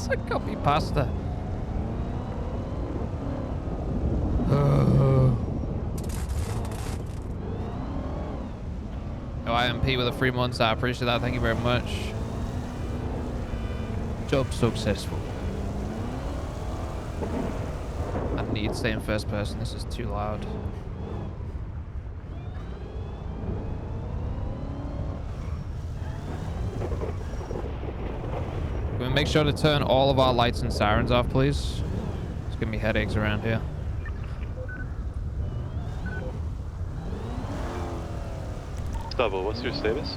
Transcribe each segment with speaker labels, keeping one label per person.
Speaker 1: I copy pasta. Oh, IMP with a 3 months. I appreciate that. Thank you very much. Job successful. I need to stay in first person. This is too loud. Can we make sure to turn all of our lights and sirens off, please? It's giving me headaches around here.
Speaker 2: Stubble, what's your status?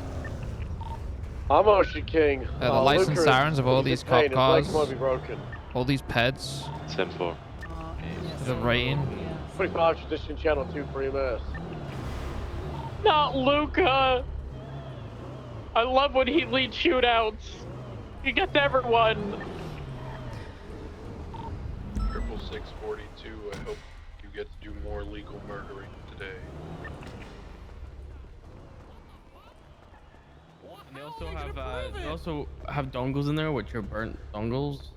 Speaker 3: I'm Ocean King.
Speaker 1: The lights and sirens of all these cop cars, all these peds,
Speaker 2: 10-4.
Speaker 1: the rain.
Speaker 3: 25 tradition channel 2 for EMS.
Speaker 4: Not Luca! I love when he leads shootouts. He gets everyone.
Speaker 5: 642, I hope you get to do more legal murdering today.
Speaker 4: They also have dongles in there, which are burnt dongles,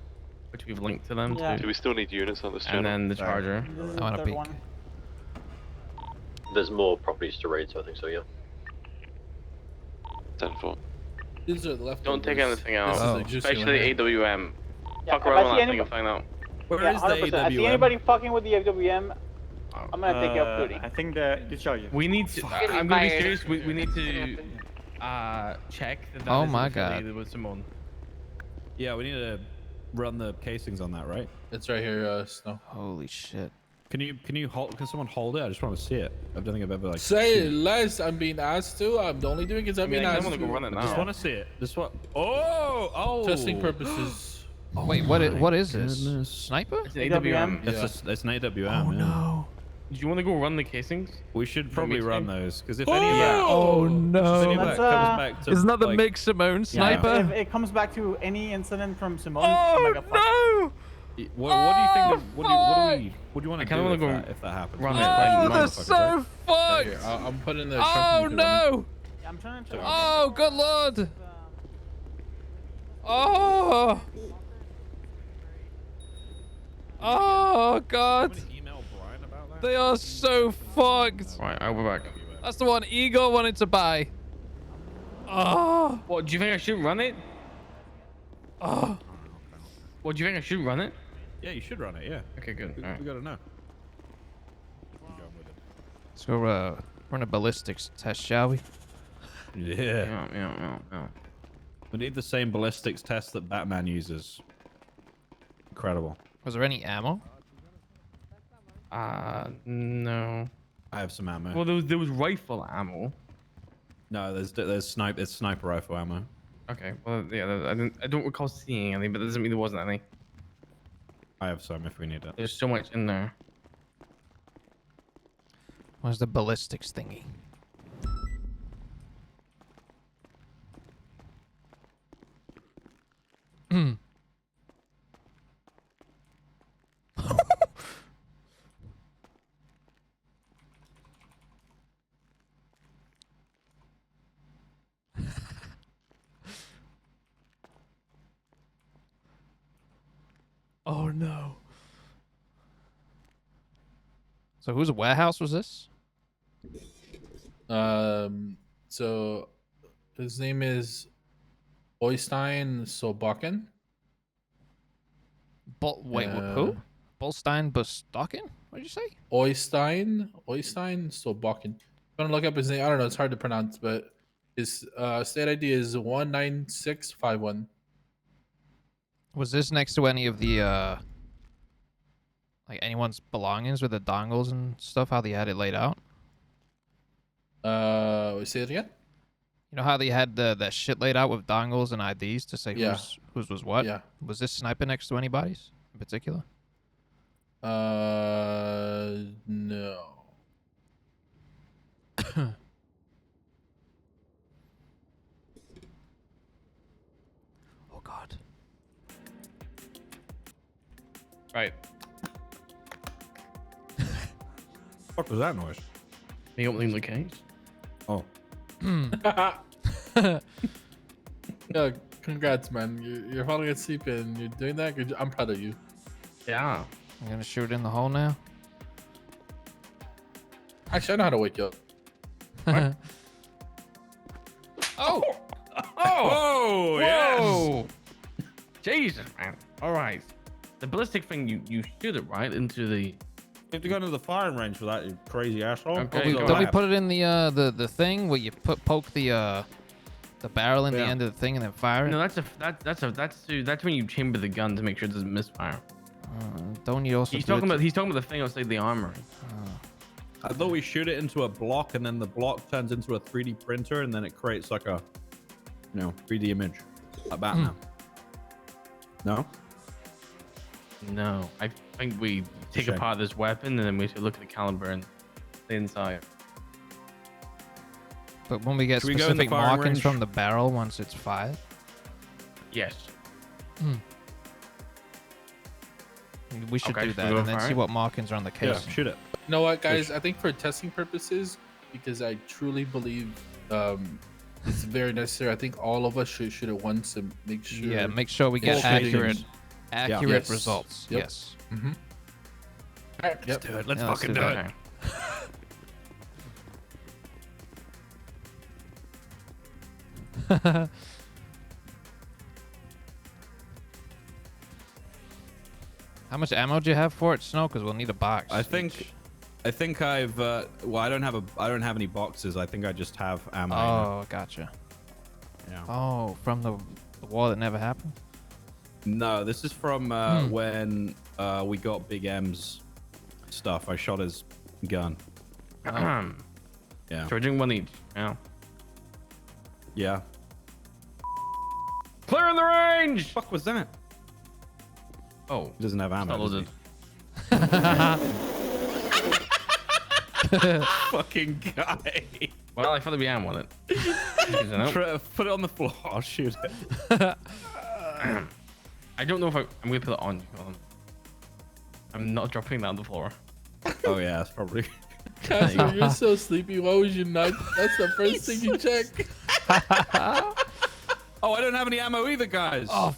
Speaker 4: which we've linked to them too.
Speaker 2: Do we still need units on this channel?
Speaker 4: And then the charger.
Speaker 1: I want to peek.
Speaker 6: There's more properties to raid, so I think so, yeah.
Speaker 2: 10-4.
Speaker 5: These are the leftovers.
Speaker 4: Don't take anything out, especially AWM.
Speaker 7: Yeah,
Speaker 4: Fuck around on that thing and find out.
Speaker 7: Where is the AWM? If I see anybody fucking with the AWM, I'm gonna take you up booty.
Speaker 8: I think the charger.
Speaker 4: We need to. I'm gonna be serious. We need to check that
Speaker 1: Oh
Speaker 4: is
Speaker 1: my
Speaker 4: affiliated
Speaker 1: God.
Speaker 4: with Simone.
Speaker 9: Yeah, we need to run the casings on that, right?
Speaker 5: It's right here, Snow.
Speaker 1: Holy shit.
Speaker 9: Can you hold? Can someone hold it? I just want to see it. I don't think I've ever like.
Speaker 5: Say it less. I'm being asked to. I'm the only doing is I'm being
Speaker 4: I
Speaker 5: asked
Speaker 4: want to go
Speaker 5: to.
Speaker 4: run it now.
Speaker 9: Just want to see it. Just what? Oh!
Speaker 5: Testing purposes.
Speaker 1: Oh, wait, what is
Speaker 9: goodness.
Speaker 1: this? Sniper?
Speaker 4: It's an AWM.
Speaker 9: It's an AWM.
Speaker 1: Oh
Speaker 9: yeah.
Speaker 1: no.
Speaker 4: Do you want to go run the casings?
Speaker 9: We should probably
Speaker 4: mix
Speaker 9: run
Speaker 4: them?
Speaker 9: those because if any of that,
Speaker 1: Oh
Speaker 9: if any
Speaker 1: no.
Speaker 9: of that comes back to
Speaker 1: Isn't that the
Speaker 9: like,
Speaker 1: Mick Simone sniper?
Speaker 7: If it comes back to any incident from Simone,
Speaker 1: Oh
Speaker 7: fuck.
Speaker 1: no!
Speaker 9: What do you think? What do you want
Speaker 4: I
Speaker 9: to
Speaker 4: kinda
Speaker 9: do
Speaker 4: wanna
Speaker 9: if
Speaker 4: go
Speaker 9: that, if that happens?
Speaker 4: run it.
Speaker 1: Oh,
Speaker 4: Like,
Speaker 1: that's so fucked!
Speaker 5: Here, I'm putting the
Speaker 1: Oh no!
Speaker 7: Yeah, I'm trying to check.
Speaker 1: Oh, good lord! Oh! Oh god!
Speaker 9: Email Brian about that.
Speaker 1: They are so fucked!
Speaker 4: Right, I'll be back.
Speaker 1: That's the one Igor wanted to buy. Oh!
Speaker 4: What, do you think I should run it?
Speaker 1: Oh!
Speaker 4: What, do you think I should run it?
Speaker 9: Yeah, you should run it. Yeah.
Speaker 4: Okay, good.
Speaker 9: We,
Speaker 4: All right.
Speaker 9: we gotta know.
Speaker 1: Let's go run a ballistics test, shall we?
Speaker 9: Yeah.
Speaker 4: Yeah.
Speaker 9: We need the same ballistics test that Batman uses. Incredible.
Speaker 1: Was there any ammo?
Speaker 4: No.
Speaker 9: I have some ammo.
Speaker 4: Well, there was rifle ammo.
Speaker 9: No, there's sniper rifle ammo.
Speaker 4: Okay. Well, yeah. I don't recall seeing any, but that doesn't mean there wasn't any.
Speaker 9: I have some if we need it.
Speaker 4: There's so much in there.
Speaker 1: Where's the ballistics thingy? Oh no. So whose warehouse was this?
Speaker 5: So his name is Oystein Solbakken.
Speaker 1: Wait, who? Bolstein Bustocken? What did you say?
Speaker 5: Oystein Solbakken. I'm gonna look up his name. I don't know. It's hard to pronounce, but his state ID is 19651.
Speaker 1: Was this next to any of the like anyone's belongings with the dongles and stuff? How they had it laid out?
Speaker 5: Say it again.
Speaker 1: You know how they had that shit laid out with dongles and IDs to say
Speaker 5: Yeah.
Speaker 1: whose was what?
Speaker 5: Yeah.
Speaker 1: Was this sniper next to anybody's in particular?
Speaker 5: No.
Speaker 1: Oh god.
Speaker 4: Right.
Speaker 9: What was that noise?
Speaker 4: Me opening the case.
Speaker 9: Oh.
Speaker 5: Yeah, Congrats, man. You're falling asleep and you're doing that. I'm proud of you.
Speaker 4: Yeah.
Speaker 1: I'm gonna shoot in the hole now.
Speaker 5: Actually, I know how to wake you up.
Speaker 1: Oh!
Speaker 4: Oh!
Speaker 9: Oh, yes.
Speaker 4: Whoa! Jesus, man. All right. The ballistic thing, you shoot it right into the.
Speaker 9: You have to go into the firing range for that, you crazy asshole.
Speaker 4: Okay,
Speaker 1: Don't
Speaker 4: go
Speaker 1: we
Speaker 4: ahead.
Speaker 1: put it in the thing where you poke the barrel in the end of the thing and then fire it?
Speaker 4: No, that's when you chamber the gun to make sure it doesn't misfire.
Speaker 1: Don't you also?
Speaker 4: He's
Speaker 1: do it
Speaker 4: talking
Speaker 1: to-
Speaker 4: about the thing outside the armory.
Speaker 9: I thought we shoot it into a block and then the block turns into a 3D printer and then it creates like a, 3D image. Like Batman. No?
Speaker 4: No, I think we take
Speaker 9: Shame.
Speaker 4: apart this weapon and then we should look at the caliber and the inside.
Speaker 1: But when we get
Speaker 9: Should we go in the
Speaker 1: specific
Speaker 9: firing
Speaker 1: markings
Speaker 9: range?
Speaker 1: from the barrel once it's fired,
Speaker 4: Yes.
Speaker 1: we should
Speaker 4: Okay,
Speaker 1: do
Speaker 4: should we
Speaker 1: that
Speaker 4: go
Speaker 1: and then
Speaker 4: fire
Speaker 1: see
Speaker 4: it?
Speaker 1: what markings are on the
Speaker 9: Yeah,
Speaker 1: case.
Speaker 9: shoot it.
Speaker 5: You know what, guys? I think for testing purposes, because I truly believe it's very necessary. I think all of us should shoot it once and make sure.
Speaker 1: Yeah, make sure we get
Speaker 5: All fittings.
Speaker 1: accurate
Speaker 5: Yes.
Speaker 1: results.
Speaker 5: Yep.
Speaker 1: Yes.
Speaker 5: Mm-hmm. Yep.
Speaker 9: Do it. Let's
Speaker 1: Yeah, let's
Speaker 9: fucking
Speaker 1: do
Speaker 9: do
Speaker 1: that.
Speaker 9: it.
Speaker 1: How much ammo do you have for it, Snow? Because we'll need a box.
Speaker 9: I think I've well, I don't have any boxes. I think I just have ammo.
Speaker 1: Oh, gotcha.
Speaker 9: Yeah.
Speaker 1: Oh, from the war that never happened.
Speaker 9: No, this is from when we got Big M's stuff. I shot his gun.
Speaker 4: Yeah.
Speaker 9: Yeah.
Speaker 4: Charging one each. Yeah.
Speaker 9: Yeah.
Speaker 4: Clearing the range.
Speaker 9: Fuck was that?
Speaker 4: Oh,
Speaker 9: He doesn't have
Speaker 4: it's
Speaker 9: ammo.
Speaker 4: not
Speaker 9: does
Speaker 4: loaded.
Speaker 9: he? Fucking guy.
Speaker 4: Well, I thought there'd be ammo on it. Nope.
Speaker 9: Put it on the floor. I'll shoot it.
Speaker 4: I don't know if I'm gonna put it on. Hold on. I'm not dropping that on the floor.
Speaker 9: Oh yeah, that's probably.
Speaker 5: Casper, you're so sleepy. Why would you not? That's the first thing you check.
Speaker 9: Oh, I don't have any ammo either, guys. Oh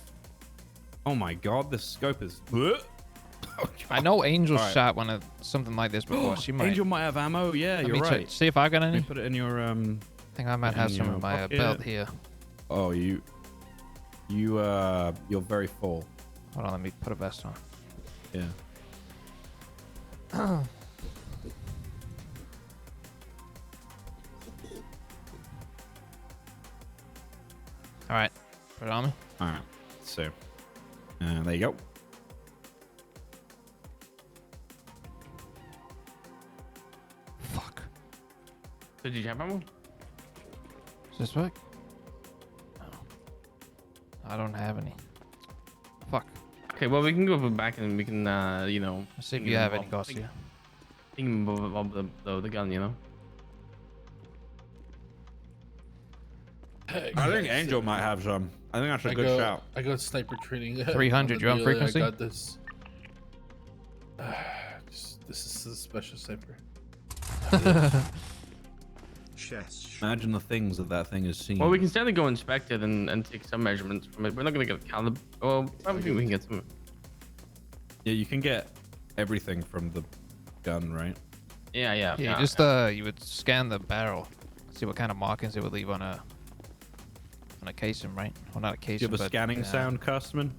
Speaker 9: my god, this scope is. Oh,
Speaker 1: I know Angel
Speaker 9: Alright.
Speaker 1: shot one of something like this before. She might.
Speaker 9: Angel might have ammo. Yeah,
Speaker 1: Let
Speaker 9: you're
Speaker 1: me check-
Speaker 9: right.
Speaker 1: See if I got
Speaker 9: Let me
Speaker 1: any.
Speaker 9: put it in your
Speaker 1: I think I might have
Speaker 9: in
Speaker 1: some
Speaker 9: your
Speaker 1: in my
Speaker 9: pocket.
Speaker 1: belt here.
Speaker 9: Oh, you're very full.
Speaker 1: Hold on, let me put a vest on.
Speaker 9: Yeah.
Speaker 1: All right, put it on me.
Speaker 9: All right. So, there you go.
Speaker 1: Fuck.
Speaker 4: So did you have ammo?
Speaker 1: Is this work? No. I don't have any. Fuck.
Speaker 4: Okay, well we can go back and we can
Speaker 1: Let's see if you have any, Garcia.
Speaker 4: the gun, you know.
Speaker 9: I think Angel might have some. I think that's a good shout.
Speaker 5: I go sniper training.
Speaker 1: 300, you on frequency?
Speaker 5: I got this. This is a special sniper.
Speaker 9: Imagine the things that thing is seeing.
Speaker 4: Well, we can certainly go inspect it and take some measurements from it. We're not gonna get a caliber. Well, I think we can get some.
Speaker 9: Yeah, you can get everything from the gun, right?
Speaker 4: Yeah.
Speaker 1: Yeah, you just you would scan the barrel, see what kind of markings it would leave on a casing, right? Well, not a
Speaker 9: Do
Speaker 1: casing,
Speaker 9: you have a
Speaker 1: but
Speaker 9: scanning sound, Custman?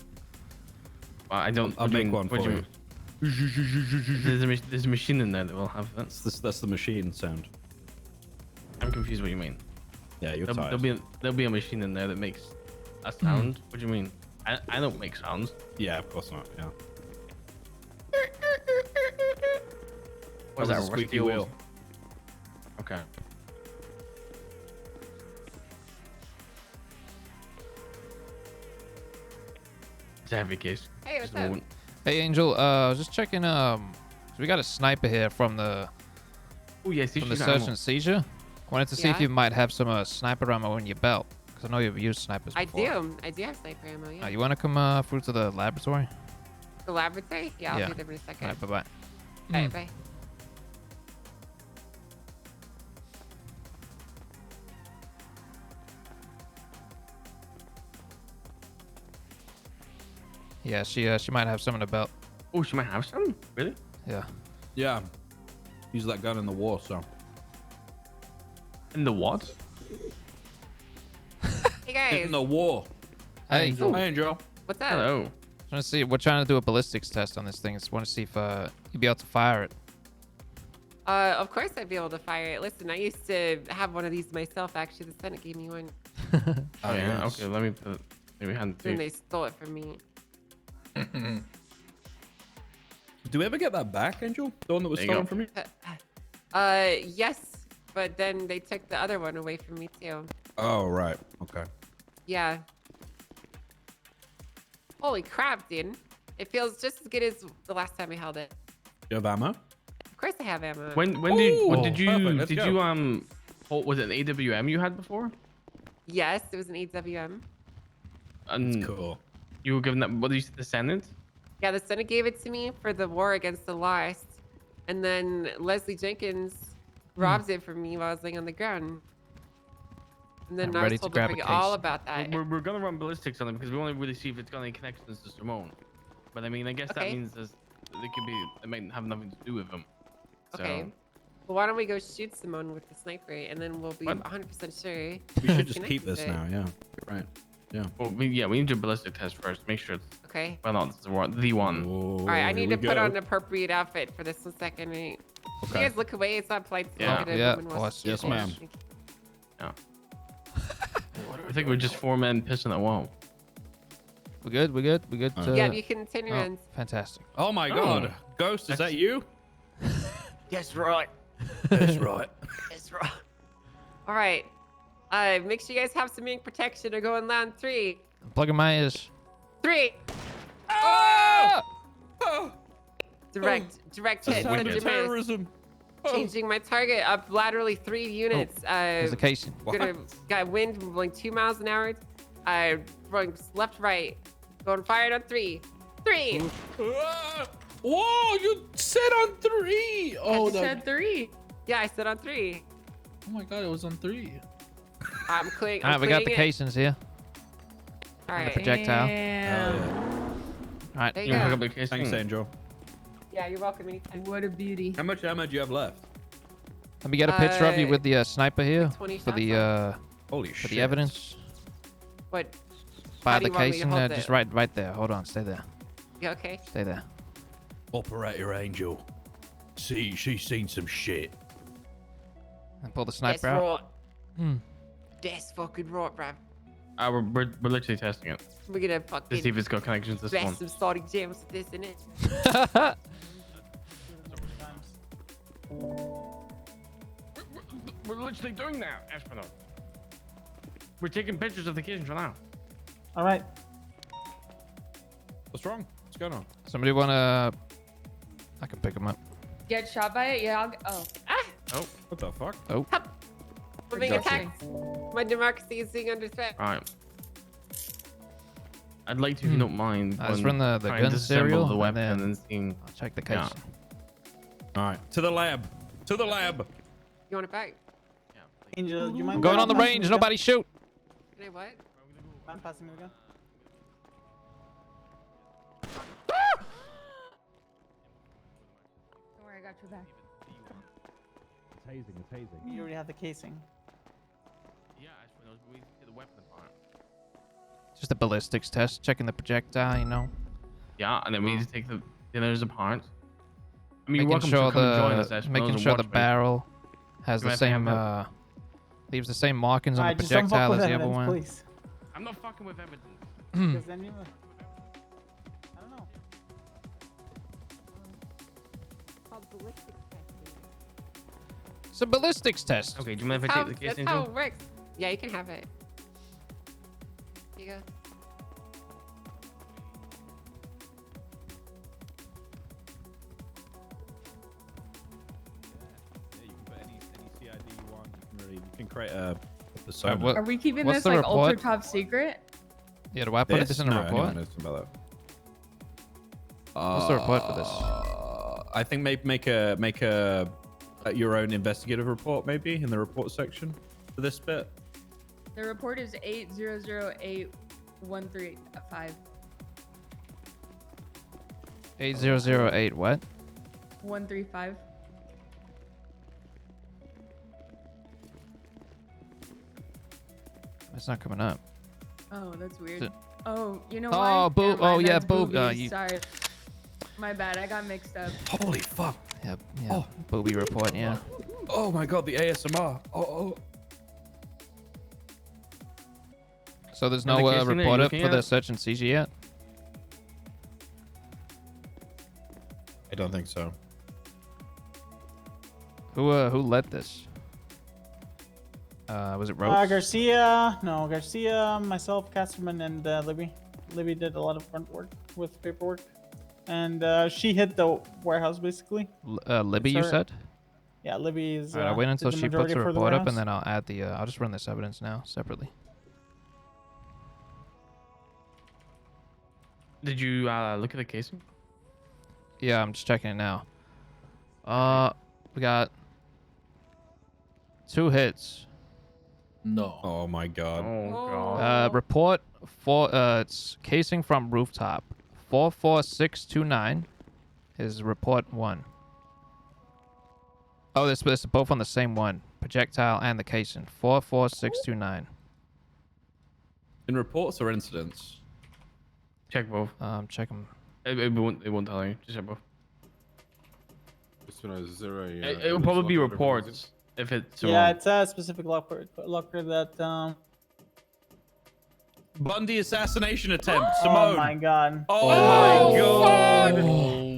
Speaker 4: Well, I don't.
Speaker 9: I'll
Speaker 4: what do
Speaker 9: make
Speaker 4: mean-
Speaker 9: one
Speaker 4: what do
Speaker 9: for
Speaker 4: you
Speaker 9: you.
Speaker 4: mean? There's a machine in there that will have that.
Speaker 9: That's the machine sound.
Speaker 4: I'm confused. What you mean?
Speaker 9: Yeah, you're
Speaker 4: There'll
Speaker 9: tired.
Speaker 4: be a machine in there that makes a sound. What do you mean? I don't make sounds.
Speaker 9: Yeah, of course not. Yeah.
Speaker 4: What's
Speaker 9: That
Speaker 4: that?
Speaker 9: was a squeaky
Speaker 4: Rusty old-
Speaker 9: wheel.
Speaker 4: Okay. It's a heavy case.
Speaker 8: Hey, what's
Speaker 4: Just a
Speaker 8: up?
Speaker 4: moment.
Speaker 1: Hey, Angel. I was just checking. So we got a sniper here from the
Speaker 4: Oh yes,
Speaker 1: search and seizure. Wanted to see if
Speaker 8: Yeah?
Speaker 1: you might have some sniper ammo in your belt, because I know you've used snipers
Speaker 8: I
Speaker 1: before.
Speaker 8: do. I do have sniper ammo, yeah.
Speaker 1: You want to come through to the laboratory?
Speaker 8: The laboratory? Yeah, I'll
Speaker 1: Yeah.
Speaker 8: be there in a second.
Speaker 1: All right, bye-bye.
Speaker 8: Alright, bye.
Speaker 1: Yeah, she might have some in the belt.
Speaker 4: Oh, she might have some. Really?
Speaker 1: Yeah.
Speaker 9: Yeah. Use that gun in the war, so.
Speaker 4: In the what?
Speaker 8: Hey guys,
Speaker 9: In the war.
Speaker 1: Hey,
Speaker 5: Angel.
Speaker 9: Hey, Angel.
Speaker 8: what's up?
Speaker 4: Hello.
Speaker 1: trying to see. We're trying to do a ballistics test on this thing. Just want to see if you'd be able to fire it.
Speaker 8: Of course I'd be able to fire it. Listen, I used to have one of these myself. Actually, the Senate gave me one,
Speaker 4: Oh yeah.
Speaker 9: yes.
Speaker 4: Okay. Let me put. Maybe hand
Speaker 8: and
Speaker 4: it.
Speaker 8: they stole it from me.
Speaker 9: Do we ever get that back, Angel? The one that was
Speaker 4: There you
Speaker 9: stolen
Speaker 4: go.
Speaker 9: from you?
Speaker 8: Yes, but then they took the other one away from me too.
Speaker 9: Oh, right. Okay.
Speaker 8: Yeah. Holy crap, dude! It feels just as good as the last time I held it.
Speaker 9: You have ammo?
Speaker 8: Of course I have ammo.
Speaker 4: When did you
Speaker 9: perfect, let's
Speaker 4: did
Speaker 9: go.
Speaker 4: you hold, was it an AWM you had before?
Speaker 8: Yes, it was an AWM.
Speaker 4: And
Speaker 9: Cool.
Speaker 4: you were given that. What did you say? The Senate?
Speaker 8: Yeah, the Senate gave it to me for the war against the lost, and then Leslie Jenkins robbed it from me while I was laying on the ground. And then
Speaker 1: I'm
Speaker 8: I was
Speaker 1: ready to
Speaker 8: told to
Speaker 1: grab a
Speaker 8: forget all
Speaker 1: case.
Speaker 8: about that.
Speaker 4: We're gonna run ballistics on them because we want to really see if it's got any connections to Simone. But I mean, I guess that
Speaker 8: Okay.
Speaker 4: means they could be. They might have nothing to do with them.
Speaker 8: Okay.
Speaker 4: So,
Speaker 8: Well, why don't we go shoot Simone with the sniper, and then we'll be
Speaker 4: What?
Speaker 8: 100% sure.
Speaker 9: We should just
Speaker 8: Connected
Speaker 9: keep this
Speaker 8: to it.
Speaker 9: now, yeah. Right.
Speaker 4: well, we need to do a ballistic test first. Make sure it's
Speaker 8: Okay.
Speaker 4: well, not the one.
Speaker 8: All right, I need to put on an appropriate outfit for this one second. Right? Can
Speaker 9: Okay.
Speaker 8: you guys look away? It's not polite to
Speaker 4: Yeah.
Speaker 8: look at a
Speaker 1: Yeah,
Speaker 8: woman
Speaker 1: of
Speaker 8: while
Speaker 1: course.
Speaker 8: she's
Speaker 9: Yes,
Speaker 8: shooting.
Speaker 9: ma'am.
Speaker 4: I think we're just 4 men pissing at wall.
Speaker 1: We good? We good? We good?
Speaker 8: Yeah, you can turn your
Speaker 1: Oh,
Speaker 8: hands.
Speaker 1: fantastic.
Speaker 9: Oh my god. Ghost, is that you?
Speaker 7: Yes, right.
Speaker 9: That's right.
Speaker 7: That's right.
Speaker 8: All right. Make sure you guys have some ink protection or go in line 3.
Speaker 1: I'm plugging my ears.
Speaker 8: 3.
Speaker 1: Ah!
Speaker 8: Direct hit.
Speaker 9: Sound
Speaker 8: Send
Speaker 9: of
Speaker 8: your man.
Speaker 9: terrorism.
Speaker 8: Changing my target up laterally 3 units.
Speaker 1: There's the casing.
Speaker 8: Gonna got wind blowing 2 miles an hour. Going left, right. Going fired on 3. 3.
Speaker 5: Whoa, you said on 3. Oh, that,
Speaker 8: 3. Yeah, I said on 3.
Speaker 5: oh my god, it was on 3.
Speaker 8: I'm clearing.
Speaker 1: All right, we got the
Speaker 8: clearing it.
Speaker 1: casings here.
Speaker 8: All
Speaker 1: And the
Speaker 8: right.
Speaker 1: projectile. All right.
Speaker 8: There
Speaker 4: You
Speaker 8: you
Speaker 4: can
Speaker 8: go.
Speaker 4: pick up the casing.
Speaker 9: Thanks, Angel.
Speaker 8: Yeah, you're welcome anytime.
Speaker 10: What a beauty.
Speaker 9: How much ammo do you have left?
Speaker 1: Let me get a picture of you
Speaker 8: Uh,
Speaker 1: with the sniper here
Speaker 8: 20
Speaker 1: for
Speaker 8: shots
Speaker 1: the
Speaker 8: left.
Speaker 9: Holy
Speaker 1: for
Speaker 9: shit.
Speaker 1: the evidence.
Speaker 8: What?
Speaker 1: By
Speaker 8: How do
Speaker 1: the
Speaker 8: you want me to
Speaker 1: casing,
Speaker 8: hold
Speaker 1: just
Speaker 8: it?
Speaker 1: right there. Hold on, stay there.
Speaker 8: Yeah, okay.
Speaker 1: Stay there.
Speaker 9: Operator Angel. See, she's seen some shit.
Speaker 1: And pull the
Speaker 8: That's
Speaker 1: sniper out.
Speaker 8: right.
Speaker 1: Hmm.
Speaker 8: That's fucking right, bruv.
Speaker 4: We're literally testing it
Speaker 8: We're gonna
Speaker 4: to see
Speaker 8: fucking
Speaker 4: if it's got connections to this one.
Speaker 8: blast some salty jams with this in it.
Speaker 4: We're literally doing that, Astronaut. We're taking pictures of the casing for now.
Speaker 7: All right.
Speaker 9: What's wrong? What's going on?
Speaker 1: Somebody wanna? I can pick him up.
Speaker 10: Get shot by it? Yeah, oh.
Speaker 4: Oh,
Speaker 9: What the fuck?
Speaker 8: We're being
Speaker 10: Gotcha.
Speaker 8: attacked. My democracy is being under threat.
Speaker 4: all right. I'd like to, if you don't mind,
Speaker 1: Let's
Speaker 4: when
Speaker 1: run the
Speaker 4: trying
Speaker 1: gun
Speaker 4: to disassemble
Speaker 1: serial,
Speaker 4: the
Speaker 1: and
Speaker 4: weapon
Speaker 1: then-
Speaker 4: and seeing.
Speaker 1: I'll check the
Speaker 4: Yeah.
Speaker 1: casing.
Speaker 9: All right. To the lab. To the lab.
Speaker 8: You want it back?
Speaker 4: Yeah,
Speaker 7: Angel, do you mind
Speaker 1: Going on the
Speaker 7: passing
Speaker 1: range.
Speaker 7: me gun?
Speaker 1: Nobody shoot.
Speaker 8: Can I what?
Speaker 7: Mind passing me the gun?
Speaker 10: Don't worry, I got your back.
Speaker 7: You already have the casing.
Speaker 4: yeah, Astronaut, we need to get the weapon apart.
Speaker 1: Just a ballistics test, checking the projectile. You know,
Speaker 4: Yeah, and then we need to take the others apart. I mean, you're
Speaker 1: making
Speaker 4: welcome
Speaker 1: sure
Speaker 4: to come and join us,
Speaker 1: the
Speaker 4: Astronaut,
Speaker 1: making
Speaker 4: and
Speaker 1: sure the
Speaker 4: watch me.
Speaker 1: barrel has
Speaker 4: You
Speaker 1: the
Speaker 4: might have to
Speaker 1: same
Speaker 4: have
Speaker 1: leaves the same markings on
Speaker 7: Alright,
Speaker 1: the
Speaker 7: just don't fuck
Speaker 1: projectile
Speaker 7: with
Speaker 1: as the other
Speaker 7: evidence,
Speaker 1: one.
Speaker 7: please.
Speaker 4: I'm not fucking with evidence.
Speaker 7: Because then you... I don't know.
Speaker 1: It's a ballistics test.
Speaker 4: Okay, do you mind if I
Speaker 8: How,
Speaker 4: take the
Speaker 8: that's
Speaker 4: casing,
Speaker 8: how
Speaker 4: Joe?
Speaker 8: it works. Yeah, you can have it. Here you go.
Speaker 9: Yeah, you can put any CID you want. You can create a persona.
Speaker 1: what-
Speaker 10: Are we keeping
Speaker 1: What's
Speaker 10: this
Speaker 1: the
Speaker 10: like
Speaker 1: report?
Speaker 10: ultra top secret?
Speaker 1: Yeah, do I put this in a
Speaker 9: No,
Speaker 1: report?
Speaker 9: anyone knows about that.
Speaker 1: What's the report for this?
Speaker 9: I think maybe make a your own investigative report, maybe in the report section for this bit.
Speaker 10: The report is 8008135.
Speaker 1: 8008 what?
Speaker 10: 135.
Speaker 1: It's not coming up.
Speaker 10: Oh, that's weird.
Speaker 1: Is it-
Speaker 10: Oh, you know
Speaker 1: Oh,
Speaker 10: what?
Speaker 1: boob.
Speaker 10: Never mind,
Speaker 1: Oh, yeah,
Speaker 10: that's
Speaker 1: boob.
Speaker 10: boobies. Sorry. My bad. I got mixed up.
Speaker 9: Holy fuck.
Speaker 1: Yeah, yeah. Booby report, yeah.
Speaker 9: Oh my god, the ASMR. Oh.
Speaker 1: So there's
Speaker 4: And the
Speaker 1: no
Speaker 4: casing that you're
Speaker 1: report up
Speaker 4: looking
Speaker 1: for the
Speaker 4: at?
Speaker 1: search and seizure yet?
Speaker 9: I don't think so.
Speaker 1: Who led this? Was it Rose?
Speaker 7: Garcia, myself, Casterman, and Libby. Libby did a lot of front work with paperwork. And she hit the warehouse, basically.
Speaker 1: Libby, you
Speaker 7: Sir.
Speaker 1: said?
Speaker 7: Yeah, Libby is...
Speaker 1: Alright, I'll wait until
Speaker 7: did the
Speaker 1: she puts
Speaker 7: majority
Speaker 1: the
Speaker 7: for
Speaker 1: report up,
Speaker 7: warehouse.
Speaker 1: and then I'll add the. I'll just run this evidence now separately.
Speaker 4: Did you look at the casing?
Speaker 1: Yeah, I'm just checking it now. We got 2 hits.
Speaker 5: No.
Speaker 9: Oh my god.
Speaker 4: Oh god.
Speaker 1: Report for it's casing from rooftop. 44629 is report 1. Oh, this is both on the same one. Projectile and the casing. 44629.
Speaker 9: In reports or incidents?
Speaker 4: Check both.
Speaker 1: Check them.
Speaker 4: It won't tell you. Just check both.
Speaker 11: Is there a,
Speaker 4: It will probably be reports if it's.
Speaker 7: Yeah, it's a specific locker that...
Speaker 9: Bundy assassination attempt.
Speaker 7: Oh
Speaker 9: Simone.
Speaker 7: my god.
Speaker 9: Oh my god.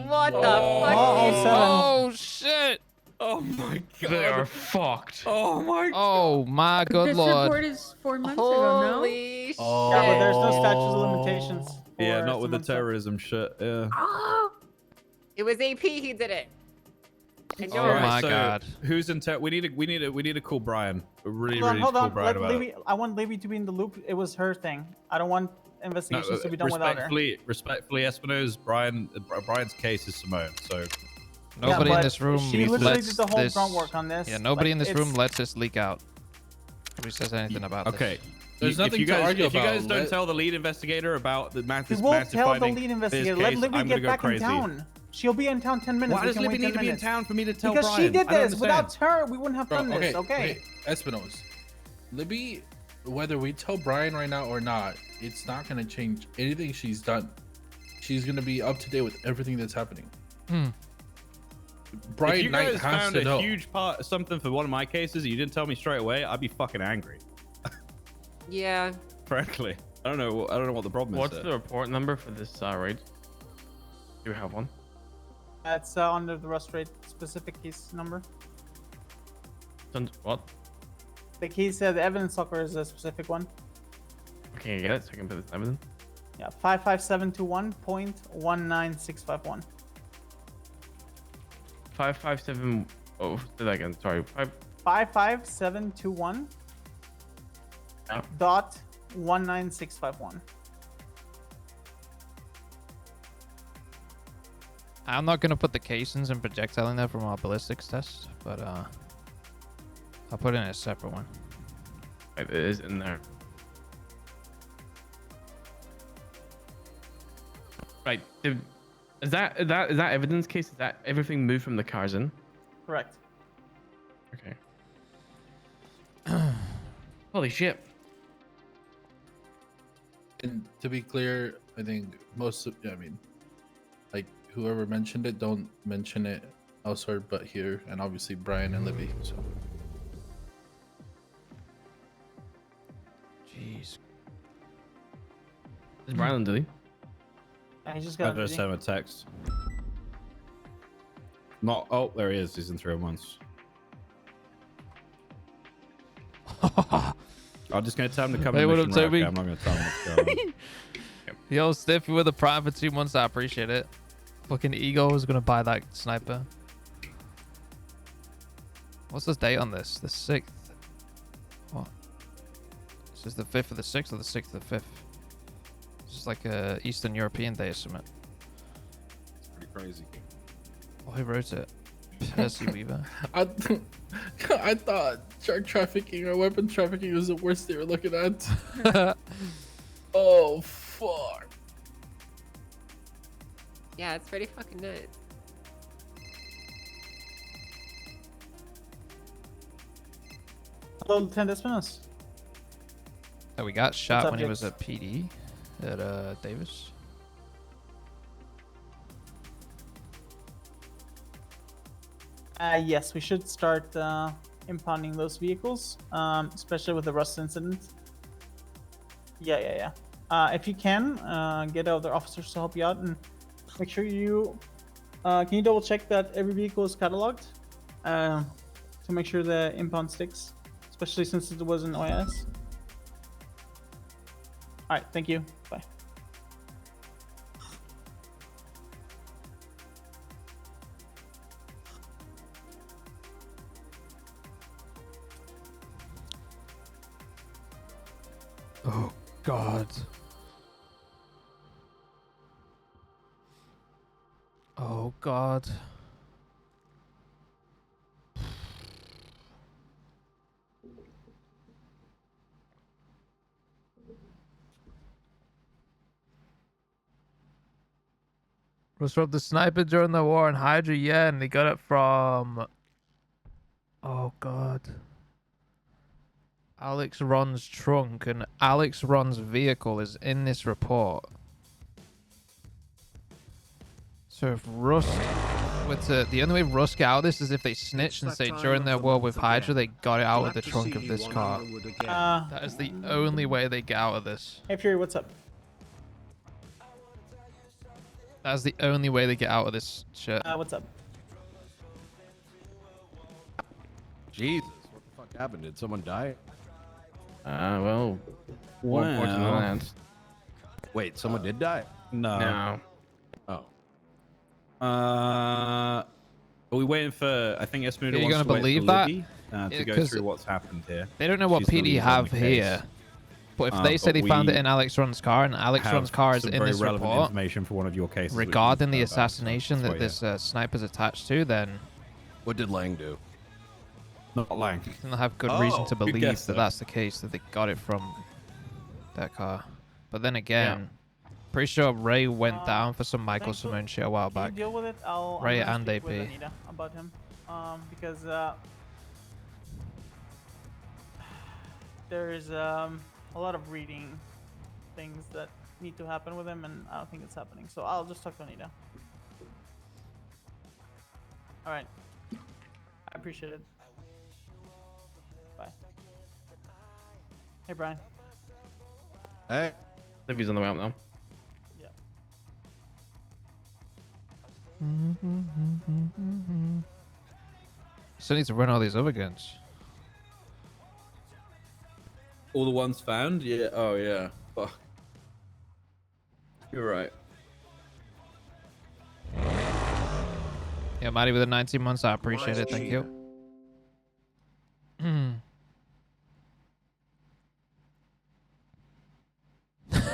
Speaker 8: What the fuck?
Speaker 1: Oh shit!
Speaker 9: Oh my god.
Speaker 4: They are fucked.
Speaker 9: Oh my god.
Speaker 1: Oh my good
Speaker 10: This
Speaker 1: lord!
Speaker 10: report is 4 months ago, no?
Speaker 8: Holy shit.
Speaker 5: Oh.
Speaker 7: Yeah, but there's no statutes of limitations.
Speaker 9: Yeah,
Speaker 7: for
Speaker 9: not with the
Speaker 7: someone to-
Speaker 9: terrorism shit. Yeah.
Speaker 8: It was AP. He did it. I know
Speaker 1: Oh
Speaker 8: it.
Speaker 1: my
Speaker 9: so
Speaker 1: god.
Speaker 9: Who's in we need to call Brian. We really,
Speaker 7: Hold on,
Speaker 9: really
Speaker 7: hold
Speaker 9: need to call
Speaker 7: on.
Speaker 9: Brian
Speaker 7: Let
Speaker 9: about
Speaker 7: Libby, I want Libby to be in the loop. It was her thing. I don't want
Speaker 9: it.
Speaker 7: investigations to be done without her.
Speaker 9: Respectfully, Espinosa, Brian's case is Simone. So
Speaker 1: Nobody in
Speaker 7: but
Speaker 1: this room
Speaker 7: She literally
Speaker 1: lets
Speaker 7: did the whole
Speaker 1: this.
Speaker 7: grunt work on this.
Speaker 1: Yeah, nobody
Speaker 7: Like,
Speaker 1: in this
Speaker 7: it's-
Speaker 1: room lets this leak out. Nobody says anything about
Speaker 9: okay.
Speaker 1: this.
Speaker 5: There's
Speaker 9: If
Speaker 5: nothing
Speaker 9: you
Speaker 5: to
Speaker 9: guys,
Speaker 5: argue
Speaker 9: if you guys
Speaker 5: about.
Speaker 9: don't
Speaker 5: Let-
Speaker 9: tell the lead investigator about the
Speaker 7: We
Speaker 9: massive
Speaker 7: won't tell the
Speaker 9: finding
Speaker 7: lead
Speaker 9: this
Speaker 7: investigator. Let
Speaker 9: case,
Speaker 7: Libby
Speaker 9: I'm gonna
Speaker 7: get
Speaker 9: go
Speaker 7: back
Speaker 9: crazy.
Speaker 7: in town. She'll be in town 10 minutes.
Speaker 9: Why
Speaker 7: We
Speaker 9: does
Speaker 7: can
Speaker 9: Libby
Speaker 7: wait
Speaker 9: need
Speaker 7: 10
Speaker 9: to be in
Speaker 7: minutes.
Speaker 9: town for me to tell
Speaker 7: Because
Speaker 9: Brian?
Speaker 7: she did
Speaker 9: I don't
Speaker 7: this. Without
Speaker 9: understand.
Speaker 7: her, we wouldn't have
Speaker 5: Bro,
Speaker 7: done this. Okay.
Speaker 5: Espinosa. Libby, whether we tell Brian right now or not, it's not gonna change anything she's done. She's gonna be up to date with everything that's happening.
Speaker 1: Hmm.
Speaker 5: Brian
Speaker 9: if you
Speaker 5: Knight
Speaker 9: guys
Speaker 5: has
Speaker 9: found
Speaker 5: to
Speaker 9: a
Speaker 5: know.
Speaker 9: huge part, something for one of my cases, and you didn't tell me straight away, I'd be fucking angry.
Speaker 8: Yeah.
Speaker 9: Frankly, I don't know what the problem
Speaker 4: What's
Speaker 9: is.
Speaker 4: the report number for this raid? Do we have one?
Speaker 7: That's under the rust rate specific case number.
Speaker 4: What?
Speaker 7: The case, the evidence locker is a specific one.
Speaker 4: Can you get it so I can put this evidence?
Speaker 7: Yeah, 55721.19651.
Speaker 4: 557. Oh, say that again. Sorry.
Speaker 7: 55721
Speaker 4: Yeah.
Speaker 7: dot 19651.
Speaker 1: I'm not gonna put the casings and projectile in there from our ballistics test, but I'll put it in a separate one.
Speaker 4: It is in there. Right. Is that evidence case? Is that everything moved from the cars in?
Speaker 7: Correct.
Speaker 4: Okay. Holy shit.
Speaker 5: And to be clear, I think like whoever mentioned it, don't mention it elsewhere but here, and obviously Brian and Libby. So
Speaker 1: Jeez.
Speaker 4: Is Brian did he?
Speaker 7: I just
Speaker 9: I
Speaker 7: got
Speaker 9: just sent him a text. Not. Oh, there he is. He's in 301s. I'm just gonna tell him to come.
Speaker 1: Hey,
Speaker 9: in
Speaker 1: what
Speaker 9: mission
Speaker 1: up,
Speaker 9: rack.
Speaker 1: Toby?
Speaker 9: I'm not gonna tell him what's going on.
Speaker 1: Yo, Stiffy with a prime for 2 months. I appreciate it. Fucking ego is gonna buy that sniper. What's the date on this? The 6th. What? This is the 5th of the 6th or the 6th of the 5th? This is like a Eastern European day or something.
Speaker 11: It's pretty crazy.
Speaker 1: Oh, who wrote it? Percy Weaver.
Speaker 5: I thought drug trafficking or weapon trafficking was the worst they were looking at. Oh fuck.
Speaker 8: Yeah, it's pretty fucking nuts.
Speaker 7: Hello, Lieutenant Espinosa.
Speaker 1: So we got shot
Speaker 7: up,
Speaker 1: when he was
Speaker 7: Jax?
Speaker 1: at PD at Davis.
Speaker 7: Yes, we should start impounding those vehicles, especially with the Rust incident. Yeah. If you can, get other officers to help you out and make sure you can you double check that every vehicle is cataloged to make sure the impound sticks, especially since it was an OIS. All right, thank you. Bye.
Speaker 1: Oh God. Oh God. Was from the sniper during the war in Hydra, yeah, and they got it from. Oh God. Alex Ron's trunk, and Alex Ron's vehicle is in this report. So if Rusk were to, the only way Rusk get out of this is if they snitch and say during their war with Hydra they got it out of the trunk of this car. That is the only way they get out of this.
Speaker 7: Hey Fury, what's up?
Speaker 1: That's the only way they get out of this shit.
Speaker 7: What's up?
Speaker 11: Jesus, what the fuck happened? Did someone die?
Speaker 4: Well,
Speaker 9: Well.
Speaker 11: Wait, someone did die?
Speaker 9: No.
Speaker 11: Oh.
Speaker 9: Are we waiting for? I think Esmeralda
Speaker 1: Are you
Speaker 9: wants
Speaker 1: gonna
Speaker 9: to wait
Speaker 1: believe
Speaker 9: for
Speaker 1: that?
Speaker 9: Libby, to go
Speaker 1: 'Cause
Speaker 9: through what's happened here.
Speaker 1: They don't know what
Speaker 9: She's gonna
Speaker 1: PD
Speaker 9: be
Speaker 1: have
Speaker 9: on the case.
Speaker 1: here. But if they say
Speaker 9: But
Speaker 1: they found it
Speaker 9: we
Speaker 1: in Alex Ron's car, and Alex
Speaker 9: have
Speaker 1: Ron's car is
Speaker 9: some
Speaker 1: in
Speaker 9: very
Speaker 1: this
Speaker 9: relevant
Speaker 1: report
Speaker 9: information for one of your cases, which we
Speaker 1: regarding
Speaker 9: need
Speaker 1: the
Speaker 9: to know about, so
Speaker 1: assassination
Speaker 9: that's
Speaker 1: that
Speaker 9: why,
Speaker 1: this sniper's attached to, then
Speaker 11: What did Lang do?
Speaker 9: not lying.
Speaker 1: then they'll have good reason
Speaker 11: Oh,
Speaker 1: to
Speaker 9: good
Speaker 1: believe
Speaker 9: guess,
Speaker 1: that
Speaker 9: though.
Speaker 1: that's the case, that they got it from that car. But then again, pretty sure Ray went down for some Michael
Speaker 7: Thanks,
Speaker 1: Simone shit a while
Speaker 7: Can you
Speaker 1: back.
Speaker 7: deal with it? I'm
Speaker 1: Ray
Speaker 7: gonna
Speaker 1: and
Speaker 7: speak with
Speaker 1: AP.
Speaker 7: Anita about him, because there's a lot of reading things that need to happen with him, and I don't think it's happening. So I'll just talk to Anita. All right. I appreciate it. Bye. Hey, Brian.
Speaker 11: Hey.
Speaker 4: Libby's on the way out now.
Speaker 7: Yeah.
Speaker 1: Still need to run all these other guns.
Speaker 9: All the ones found? Yeah. Oh yeah. Fuck. You're right.
Speaker 1: Yeah, Maddie with the 19 months, I appreciate it. Thank you.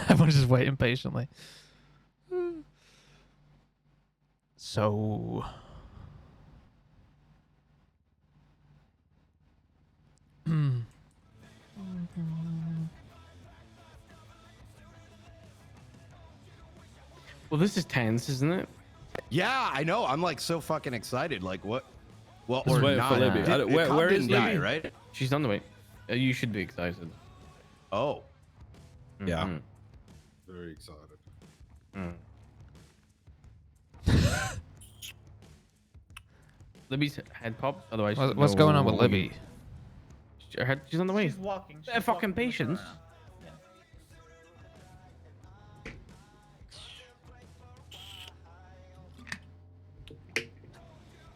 Speaker 1: Everyone's just waiting patiently. So...
Speaker 4: Well, this is tense, isn't it?
Speaker 11: Yeah, I know. I'm like so fucking excited. Like what? Well,
Speaker 9: Just
Speaker 11: or
Speaker 9: waiting for
Speaker 11: not.
Speaker 9: Libby. Where is
Speaker 11: didn't die,
Speaker 9: Libby?
Speaker 11: right?
Speaker 4: She's on the way. You should be excited.
Speaker 11: Oh.
Speaker 9: Yeah.
Speaker 4: Mhm.
Speaker 11: Very excited.
Speaker 4: Mm. Libby's head popped. Otherwise,
Speaker 1: What's going on with Libby?
Speaker 4: She's on the way.
Speaker 7: She's walking. She's
Speaker 4: They're fucking
Speaker 7: walking
Speaker 4: patience.
Speaker 7: right now.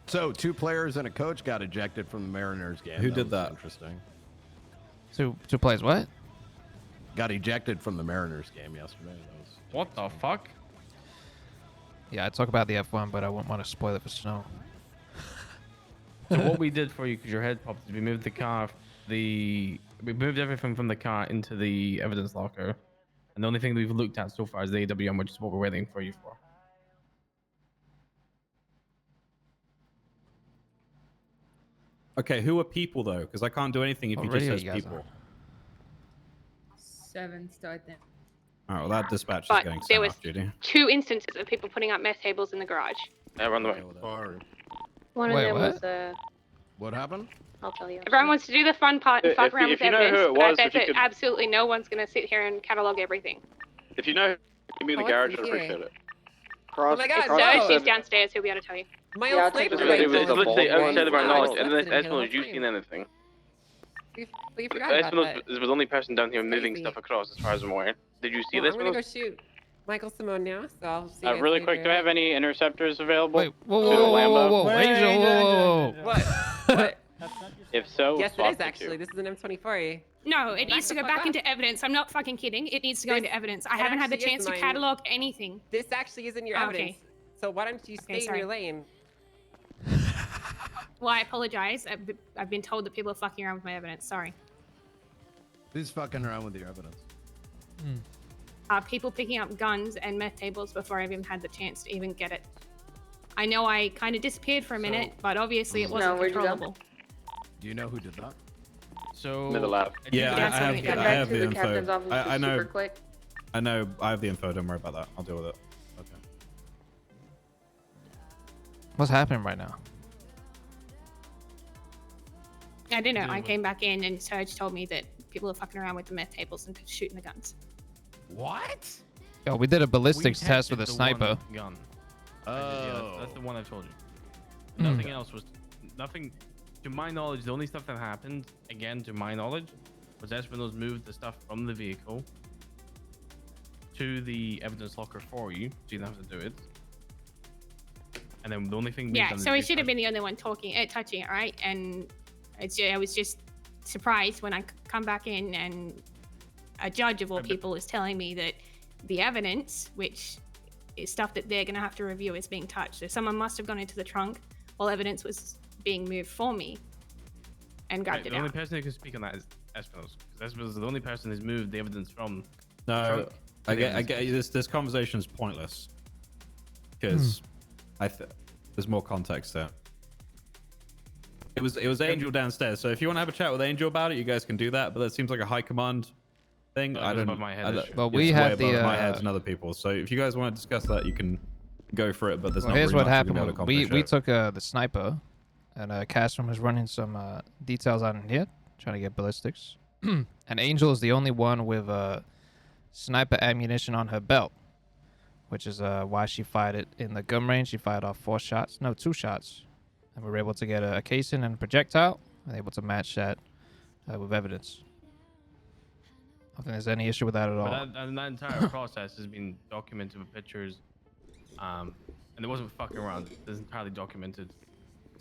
Speaker 11: So 2 players and a coach got ejected from the Mariners game.
Speaker 9: Who did
Speaker 11: was
Speaker 9: that?
Speaker 11: Interesting.
Speaker 1: Two players what?
Speaker 11: Got ejected from the Mariners game yesterday. That was
Speaker 4: What the fuck?
Speaker 1: Yeah, I talk about the F1, but I won't want to spoil it for Snow.
Speaker 4: So what we did for you, because your head popped, is we moved the car, we moved everything from the car into the evidence locker, and the only thing that we've looked at so far is the AWM, which is what we're waiting for you for.
Speaker 9: Okay, who are people though? Because I can't do anything if
Speaker 1: What
Speaker 9: you just
Speaker 1: radio
Speaker 9: says
Speaker 1: you guys
Speaker 9: people.
Speaker 1: on?
Speaker 10: 7 still, I think.
Speaker 9: All right, well, that dispatch is
Speaker 12: But
Speaker 9: getting
Speaker 12: there
Speaker 9: sent
Speaker 12: was
Speaker 9: off duty.
Speaker 12: 2 instances of people putting up meth tables in the garage.
Speaker 2: Yeah, run the way.
Speaker 12: One of
Speaker 1: Wait,
Speaker 12: them
Speaker 1: what?
Speaker 12: was
Speaker 11: What happened?
Speaker 12: I'll tell you. Everyone wants to do the fun part and fuck around with
Speaker 2: if you know
Speaker 12: evidence,
Speaker 2: who it
Speaker 12: but I
Speaker 2: was,
Speaker 12: bet
Speaker 2: if you
Speaker 12: that
Speaker 2: could-
Speaker 12: absolutely no one's gonna sit here and catalog everything.
Speaker 2: If you know, give me the
Speaker 8: Oh,
Speaker 2: garage.
Speaker 8: what's
Speaker 2: I'd
Speaker 8: in here?
Speaker 2: appreciate it.
Speaker 8: Oh my god,
Speaker 12: No,
Speaker 8: no!
Speaker 12: she's downstairs. He'll be able to tell you.
Speaker 8: My
Speaker 3: Yeah,
Speaker 8: old
Speaker 3: I'll take
Speaker 8: sniper
Speaker 3: the
Speaker 8: rifle.
Speaker 2: It was
Speaker 3: It's
Speaker 2: literally
Speaker 3: a
Speaker 2: outside of our
Speaker 8: Wow,
Speaker 2: knowledge,
Speaker 8: it's
Speaker 2: and
Speaker 8: less
Speaker 2: then
Speaker 8: than a
Speaker 2: Espen was
Speaker 8: whole
Speaker 2: using
Speaker 8: frame.
Speaker 2: anything.
Speaker 8: We forgot about that.
Speaker 2: Was the only person down here moving
Speaker 8: Crazy.
Speaker 2: stuff across, as far as I'm aware. Did you see
Speaker 8: Well,
Speaker 2: this?
Speaker 8: I'm gonna go shoot Michael Simone now, so I'll see you guys
Speaker 2: Really
Speaker 8: later.
Speaker 2: quick, do I have any interceptors available?
Speaker 1: Wait, whoa,
Speaker 2: To
Speaker 1: whoa,
Speaker 2: the
Speaker 1: whoa, whoa,
Speaker 2: Lambo?
Speaker 1: whoa, whoa, Angel, whoa, whoa, whoa.
Speaker 8: What? What?
Speaker 2: If so,
Speaker 8: Yes, it
Speaker 2: swap
Speaker 8: is
Speaker 2: the
Speaker 8: actually.
Speaker 2: two.
Speaker 8: This is an M24.
Speaker 12: No, it
Speaker 8: Back
Speaker 12: needs to
Speaker 8: the
Speaker 12: go
Speaker 8: fuck
Speaker 12: back
Speaker 8: up.
Speaker 12: into evidence. I'm not fucking kidding. It needs to go
Speaker 8: This-
Speaker 12: into evidence. I
Speaker 8: it
Speaker 12: haven't had the
Speaker 8: actually is
Speaker 12: chance to
Speaker 8: mine.
Speaker 12: catalog anything.
Speaker 8: This actually isn't your
Speaker 12: Okay.
Speaker 8: evidence. So why don't you stay in
Speaker 12: sorry.
Speaker 8: your lane?
Speaker 12: Well, I apologize. I've been told that people are fucking around with my evidence. Sorry.
Speaker 11: Who's fucking around with your evidence?
Speaker 12: People picking up guns and meth tables before I've even had the chance to even get it. I know I kind of disappeared for a minute, but obviously it wasn't
Speaker 10: where'd you go?
Speaker 12: controllable.
Speaker 11: Do you know who did that?
Speaker 4: So
Speaker 2: Middle lab.
Speaker 9: Yeah,
Speaker 12: Yeah,
Speaker 9: I have,
Speaker 12: so
Speaker 9: I
Speaker 12: back
Speaker 9: have
Speaker 10: to
Speaker 9: the
Speaker 10: the
Speaker 9: info.
Speaker 10: captain's office
Speaker 9: I know.
Speaker 10: super quick.
Speaker 9: I know. I have the info. Don't worry about that. I'll deal with it. Okay.
Speaker 1: What's happening right now?
Speaker 12: I don't know. I came back in and Serge told me that people are fucking around with the meth tables and shooting the guns.
Speaker 11: What?
Speaker 1: Yo, we did a ballistics
Speaker 4: We
Speaker 1: test with a
Speaker 4: tested the one
Speaker 1: sniper.
Speaker 4: gun.
Speaker 11: Oh.
Speaker 4: That's the one I told you.
Speaker 1: Hmm.
Speaker 4: Nothing else was. Nothing. To my knowledge, the only stuff that happened, again, to my knowledge, was Espino's moved the stuff from the vehicle to the evidence locker for you, so you don't have to do it. And then the only thing we've
Speaker 12: Yeah,
Speaker 4: done
Speaker 12: so
Speaker 4: is
Speaker 12: he
Speaker 4: we
Speaker 12: should have
Speaker 4: touched-
Speaker 12: been the only one touching it, right? And I was just surprised when I come back in and a judge of all people is telling me that the evidence, which is stuff that they're going to have to review, is being touched. So someone must have gone into the trunk while evidence was being moved for me and grabbed
Speaker 4: Right,
Speaker 12: it
Speaker 4: the only
Speaker 12: out.
Speaker 4: person who can speak on that is Espino's, because Espino's is the only person who's moved the evidence from.
Speaker 9: No,
Speaker 4: trunk to
Speaker 9: I
Speaker 4: the
Speaker 9: get.
Speaker 4: evidence
Speaker 9: This conversation is pointless because there's more context there. It was Angel downstairs. So if you want to have a chat with Angel about it, you guys can do that. But that seems like a high command thing.
Speaker 4: It
Speaker 9: I
Speaker 4: goes
Speaker 9: don't.
Speaker 4: above my head,
Speaker 9: I
Speaker 4: this
Speaker 9: don't-
Speaker 4: shit.
Speaker 1: Well,
Speaker 9: it's
Speaker 1: we
Speaker 9: way
Speaker 1: had
Speaker 9: above
Speaker 1: the,
Speaker 9: my head
Speaker 1: uh,
Speaker 9: and other people. So if you guys want to discuss that, you can go for it. But there's
Speaker 1: Well,
Speaker 9: not
Speaker 1: here's
Speaker 9: really
Speaker 1: what
Speaker 9: much we can
Speaker 1: happened.
Speaker 9: be able to
Speaker 1: We
Speaker 9: accomplish
Speaker 1: took
Speaker 9: yet.
Speaker 1: the sniper, and Castron was running some details out in here, trying to get ballistics. And Angel is the only one with sniper ammunition on her belt, which is why she fired it in the gun range. She fired off 2 shots, and we were able to get a casing and a projectile, and able to match that with evidence. I don't think there's any issue with that at all.
Speaker 4: But that entire process has been documented with pictures, and it wasn't fucking around. It's entirely documented.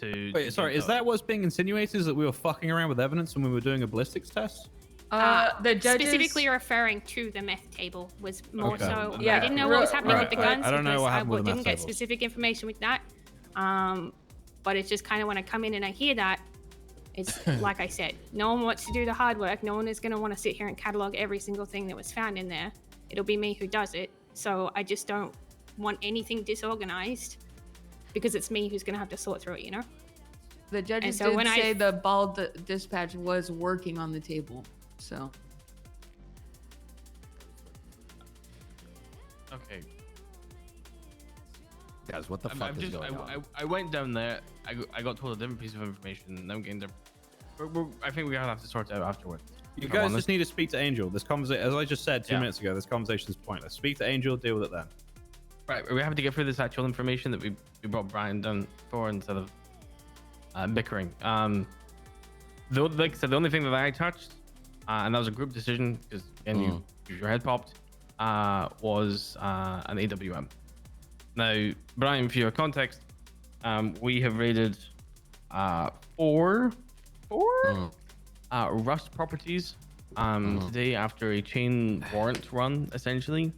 Speaker 9: Wait, sorry, is that what's being insinuated? Is that we were fucking around with evidence when we were doing a ballistics test?
Speaker 10: The judges
Speaker 12: Specifically referring to the meth table was more
Speaker 9: Okay.
Speaker 12: so.
Speaker 10: Yeah,
Speaker 12: I didn't know what was happening with the
Speaker 9: right.
Speaker 12: guns
Speaker 9: I don't know
Speaker 12: because
Speaker 9: what happened with the
Speaker 12: didn't
Speaker 9: meth
Speaker 12: get
Speaker 9: tables.
Speaker 12: specific information with that. But it's just kind of when I come in and I hear that, it's like I said, no one wants to do the hard work. No one is going to want to sit here and catalog every single thing that was found in there. It'll be me who does it. So I just don't want anything disorganized because it's me who's going to have to sort through it, you know?
Speaker 10: The judges
Speaker 12: so
Speaker 10: did
Speaker 12: when I-
Speaker 10: say the bald dispatch was working on the table, so.
Speaker 4: Okay.
Speaker 11: Guys, what the
Speaker 4: I'm-
Speaker 11: fuck
Speaker 4: I'm
Speaker 11: is
Speaker 4: just-
Speaker 11: going on?
Speaker 4: I went down there. I got told a different piece of information. And I'm getting different. I think we're gonna have to sort it out afterwards.
Speaker 9: You
Speaker 4: If I'm
Speaker 9: guys
Speaker 4: honest.
Speaker 9: just need to speak to Angel. This conversation, as I just said 2
Speaker 4: Yeah.
Speaker 9: minutes ago, this conversation is pointless. Speak to Angel, deal with it then.
Speaker 4: Right, we have to get through this actual information that we brought Brian down for instead of bickering. Like I said, the only thing that I touched, and that was a group decision because again, your head popped, was an AWM. Now, Brian, for your context, we have raided four Rust properties today after a chain warrant run, essentially.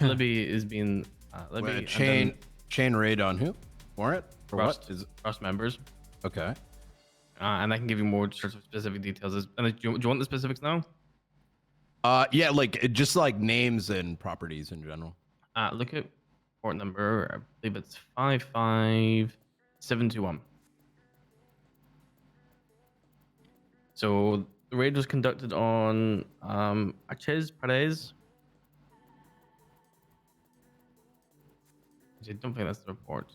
Speaker 4: Libby is being Libby.
Speaker 11: Wait,
Speaker 4: and
Speaker 11: chain raid on who? Warrant? For
Speaker 4: Rust,
Speaker 11: what? Is it?
Speaker 4: Rust members.
Speaker 11: Okay.
Speaker 4: And I can give you more sorts of specific details. And do you want the specifics now?
Speaker 11: Yeah, just like names and properties in general.
Speaker 4: Look at port number. I believe it's 55721. So the raid was conducted on Achez Perez I don't think that's the report.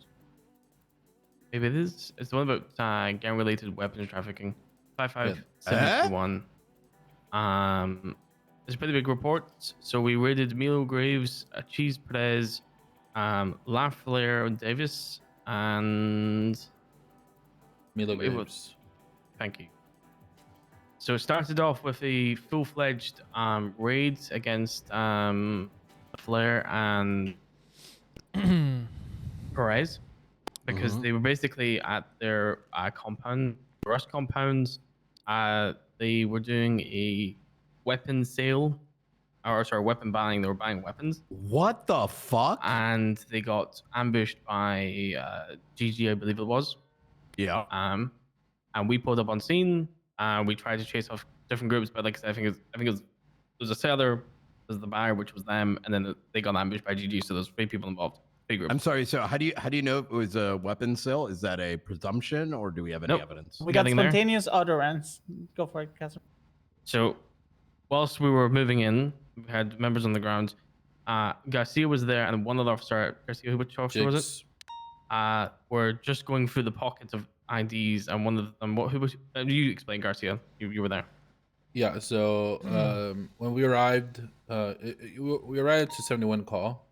Speaker 4: Maybe it is. It's the one about gang-related weapons trafficking. 55721. It's a pretty big report. So we raided Milo Graves, Cheese Perez, Lafleur Davis, and
Speaker 5: Milo
Speaker 4: it was-
Speaker 5: Graves.
Speaker 4: Thank you. So it started off with a full-fledged raid against Flair and Perez because they were basically at their compound, Rust compounds. They were doing a weapon sale, or sorry, weapon buying. They were buying weapons.
Speaker 11: What the fuck?
Speaker 4: And they got ambushed by GG, I believe it was.
Speaker 11: Yeah.
Speaker 4: And we pulled up on scene. We tried to chase off different groups, but like I said, I think it was there's a seller, there's the buyer, which was them, and then they got ambushed by GG. So there's 3 people involved. 3 groups.
Speaker 11: I'm sorry. So how do you know it was a weapon sale? Is that a presumption, or do we have any
Speaker 4: Nope.
Speaker 11: evidence?
Speaker 7: We got
Speaker 4: Getting there.
Speaker 7: spontaneous utterance. Go for it, Casper.
Speaker 4: So, whilst we were moving in, we had members on the ground. Garcia was there, and one other officer. Garcia, which officer was it? We're just going through the pockets of IDs, and one of them. Who was? You explain, Garcia. You were there.
Speaker 5: Yeah. So when we arrived, we arrived to 71 call.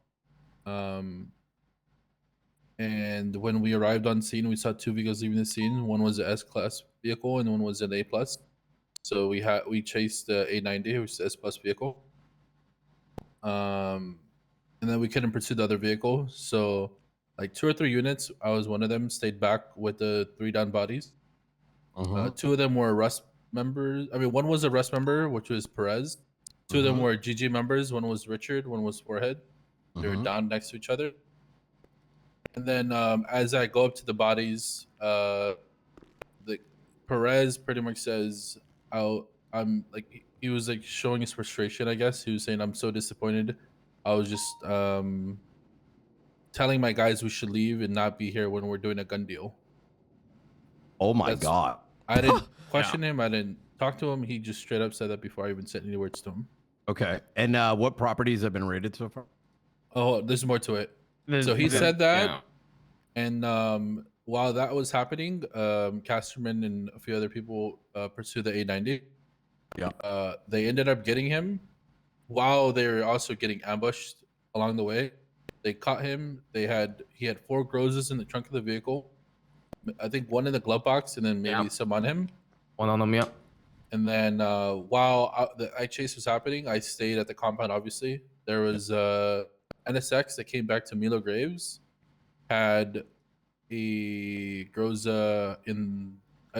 Speaker 5: And when we arrived on scene, we saw 2 vehicles leaving the scene. One was an S-class vehicle, and one was an A+. So we chased the A90, which is the S+ vehicle. And then we couldn't pursue the other vehicle. So like 2 or 3 units, I was one of them, stayed back with the 3 down bodies. 2 of them were Rust members. I mean, one was a Rust member, which was Perez. 2 of them were GG members. One was Richard. One was Forehead. They were down next to each other. And then as I go up to the bodies, the Perez pretty much says, I'm like, he was like showing his frustration, I guess. He was saying, I'm so disappointed. I was just telling my guys we should leave and not be here when we're doing a gun deal.
Speaker 11: Oh my God.
Speaker 5: I didn't question him. I didn't talk to him. He just straight up said that before I even said any words to him.
Speaker 11: Okay. And what properties have been raided so far?
Speaker 5: Oh, there's more to it. So he said that. And while that was happening, Casterman and a few other people pursued the A90.
Speaker 11: Yeah.
Speaker 5: They ended up getting him while they were also getting ambushed along the way. They caught him. He had 4 grozes in the trunk of the vehicle. I think 1 in the glove box, and then maybe some on him.
Speaker 4: 1 on them, yeah.
Speaker 5: And then while the eye chase was happening, I stayed at the compound. Obviously, there was NSX that came back to Milo Graves, had a Groza in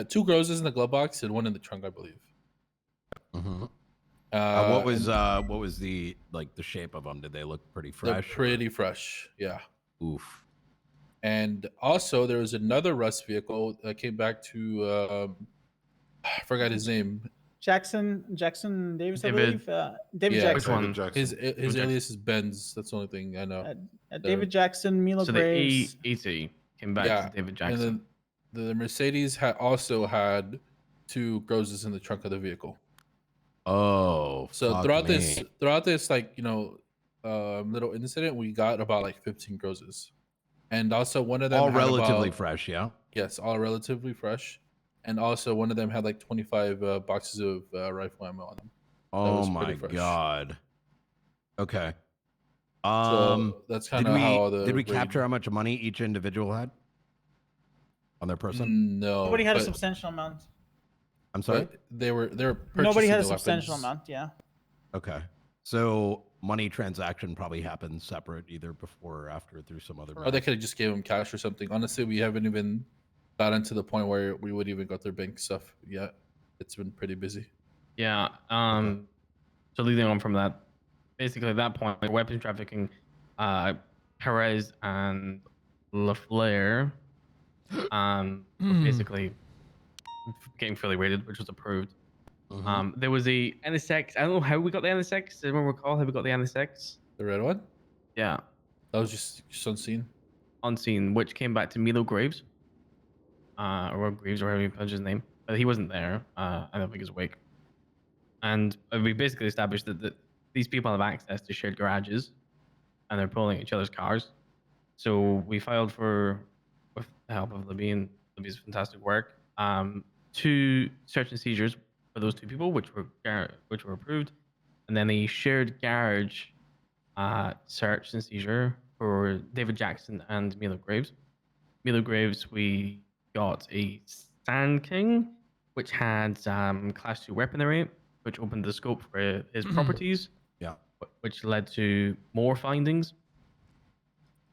Speaker 5: 2 Grozas in the glove box and 1 in the trunk, I believe.
Speaker 11: What was the the shape of them? Did they look pretty fresh?
Speaker 5: They're pretty fresh, yeah.
Speaker 11: Oof.
Speaker 5: And also there was another Rust vehicle that came back to I forgot his name.
Speaker 7: Jackson Davis, I
Speaker 4: David.
Speaker 7: believe. David Jackson.
Speaker 4: Which one?
Speaker 5: His alias is Benz. That's the only thing I know.
Speaker 7: David Jackson, Milo
Speaker 4: So
Speaker 7: Graves.
Speaker 4: the E80 came back to David Jackson.
Speaker 5: And then the Mercedes also had 2 Grozes in the trunk of the vehicle.
Speaker 11: Oh.
Speaker 5: So
Speaker 11: fuck
Speaker 5: throughout
Speaker 11: me.
Speaker 5: this little incident, we got about 15 Grozes. And also one of them
Speaker 11: all
Speaker 5: had
Speaker 11: relatively
Speaker 5: about,
Speaker 11: fresh, yeah.
Speaker 5: Yes, all relatively fresh. And also one of them had 25 boxes of rifle ammo on them.
Speaker 11: Oh my God. Okay.
Speaker 5: So that's kind of how the
Speaker 11: did we
Speaker 5: raid-
Speaker 11: capture how much money each individual had on their person?
Speaker 5: No.
Speaker 7: Nobody had a
Speaker 5: but-
Speaker 7: substantial amount.
Speaker 11: I'm sorry.
Speaker 5: but they were
Speaker 7: Nobody had a
Speaker 5: purchasing the
Speaker 7: substantial
Speaker 5: weapons.
Speaker 7: amount. Yeah.
Speaker 11: Okay. So money transaction probably happened separate, either before or after, through some other.
Speaker 5: Or they could have just gave them cash or something. Honestly, we haven't even gotten to the point where we would even got their bank stuff yet. It's been pretty busy.
Speaker 4: Yeah. So leading on from that, basically at that point, weapons trafficking, Perez and LaFleur, were basically getting fully rated, which was approved. There was a NSX. I don't know how we got the NSX. Does anyone recall how we got the NSX?
Speaker 5: The red one?
Speaker 4: Yeah.
Speaker 5: That was just on scene.
Speaker 4: On scene, which came back to Milo Graves. Or Graves, or however you pronounce his name. But he wasn't there. I don't think he was awake. And we basically established that these people have access to shared garages, and they're pulling each other's cars. So we filed for, with the help of Libby and Libby's fantastic work, 2 search and seizures for those 2 people, which were approved, and then a shared garage search and seizure for David Jackson and Milo Graves. Milo Graves, we got a Sand King, which had class 2 weaponry, which opened the scope for his properties.
Speaker 11: Yeah.
Speaker 4: Which led to more findings.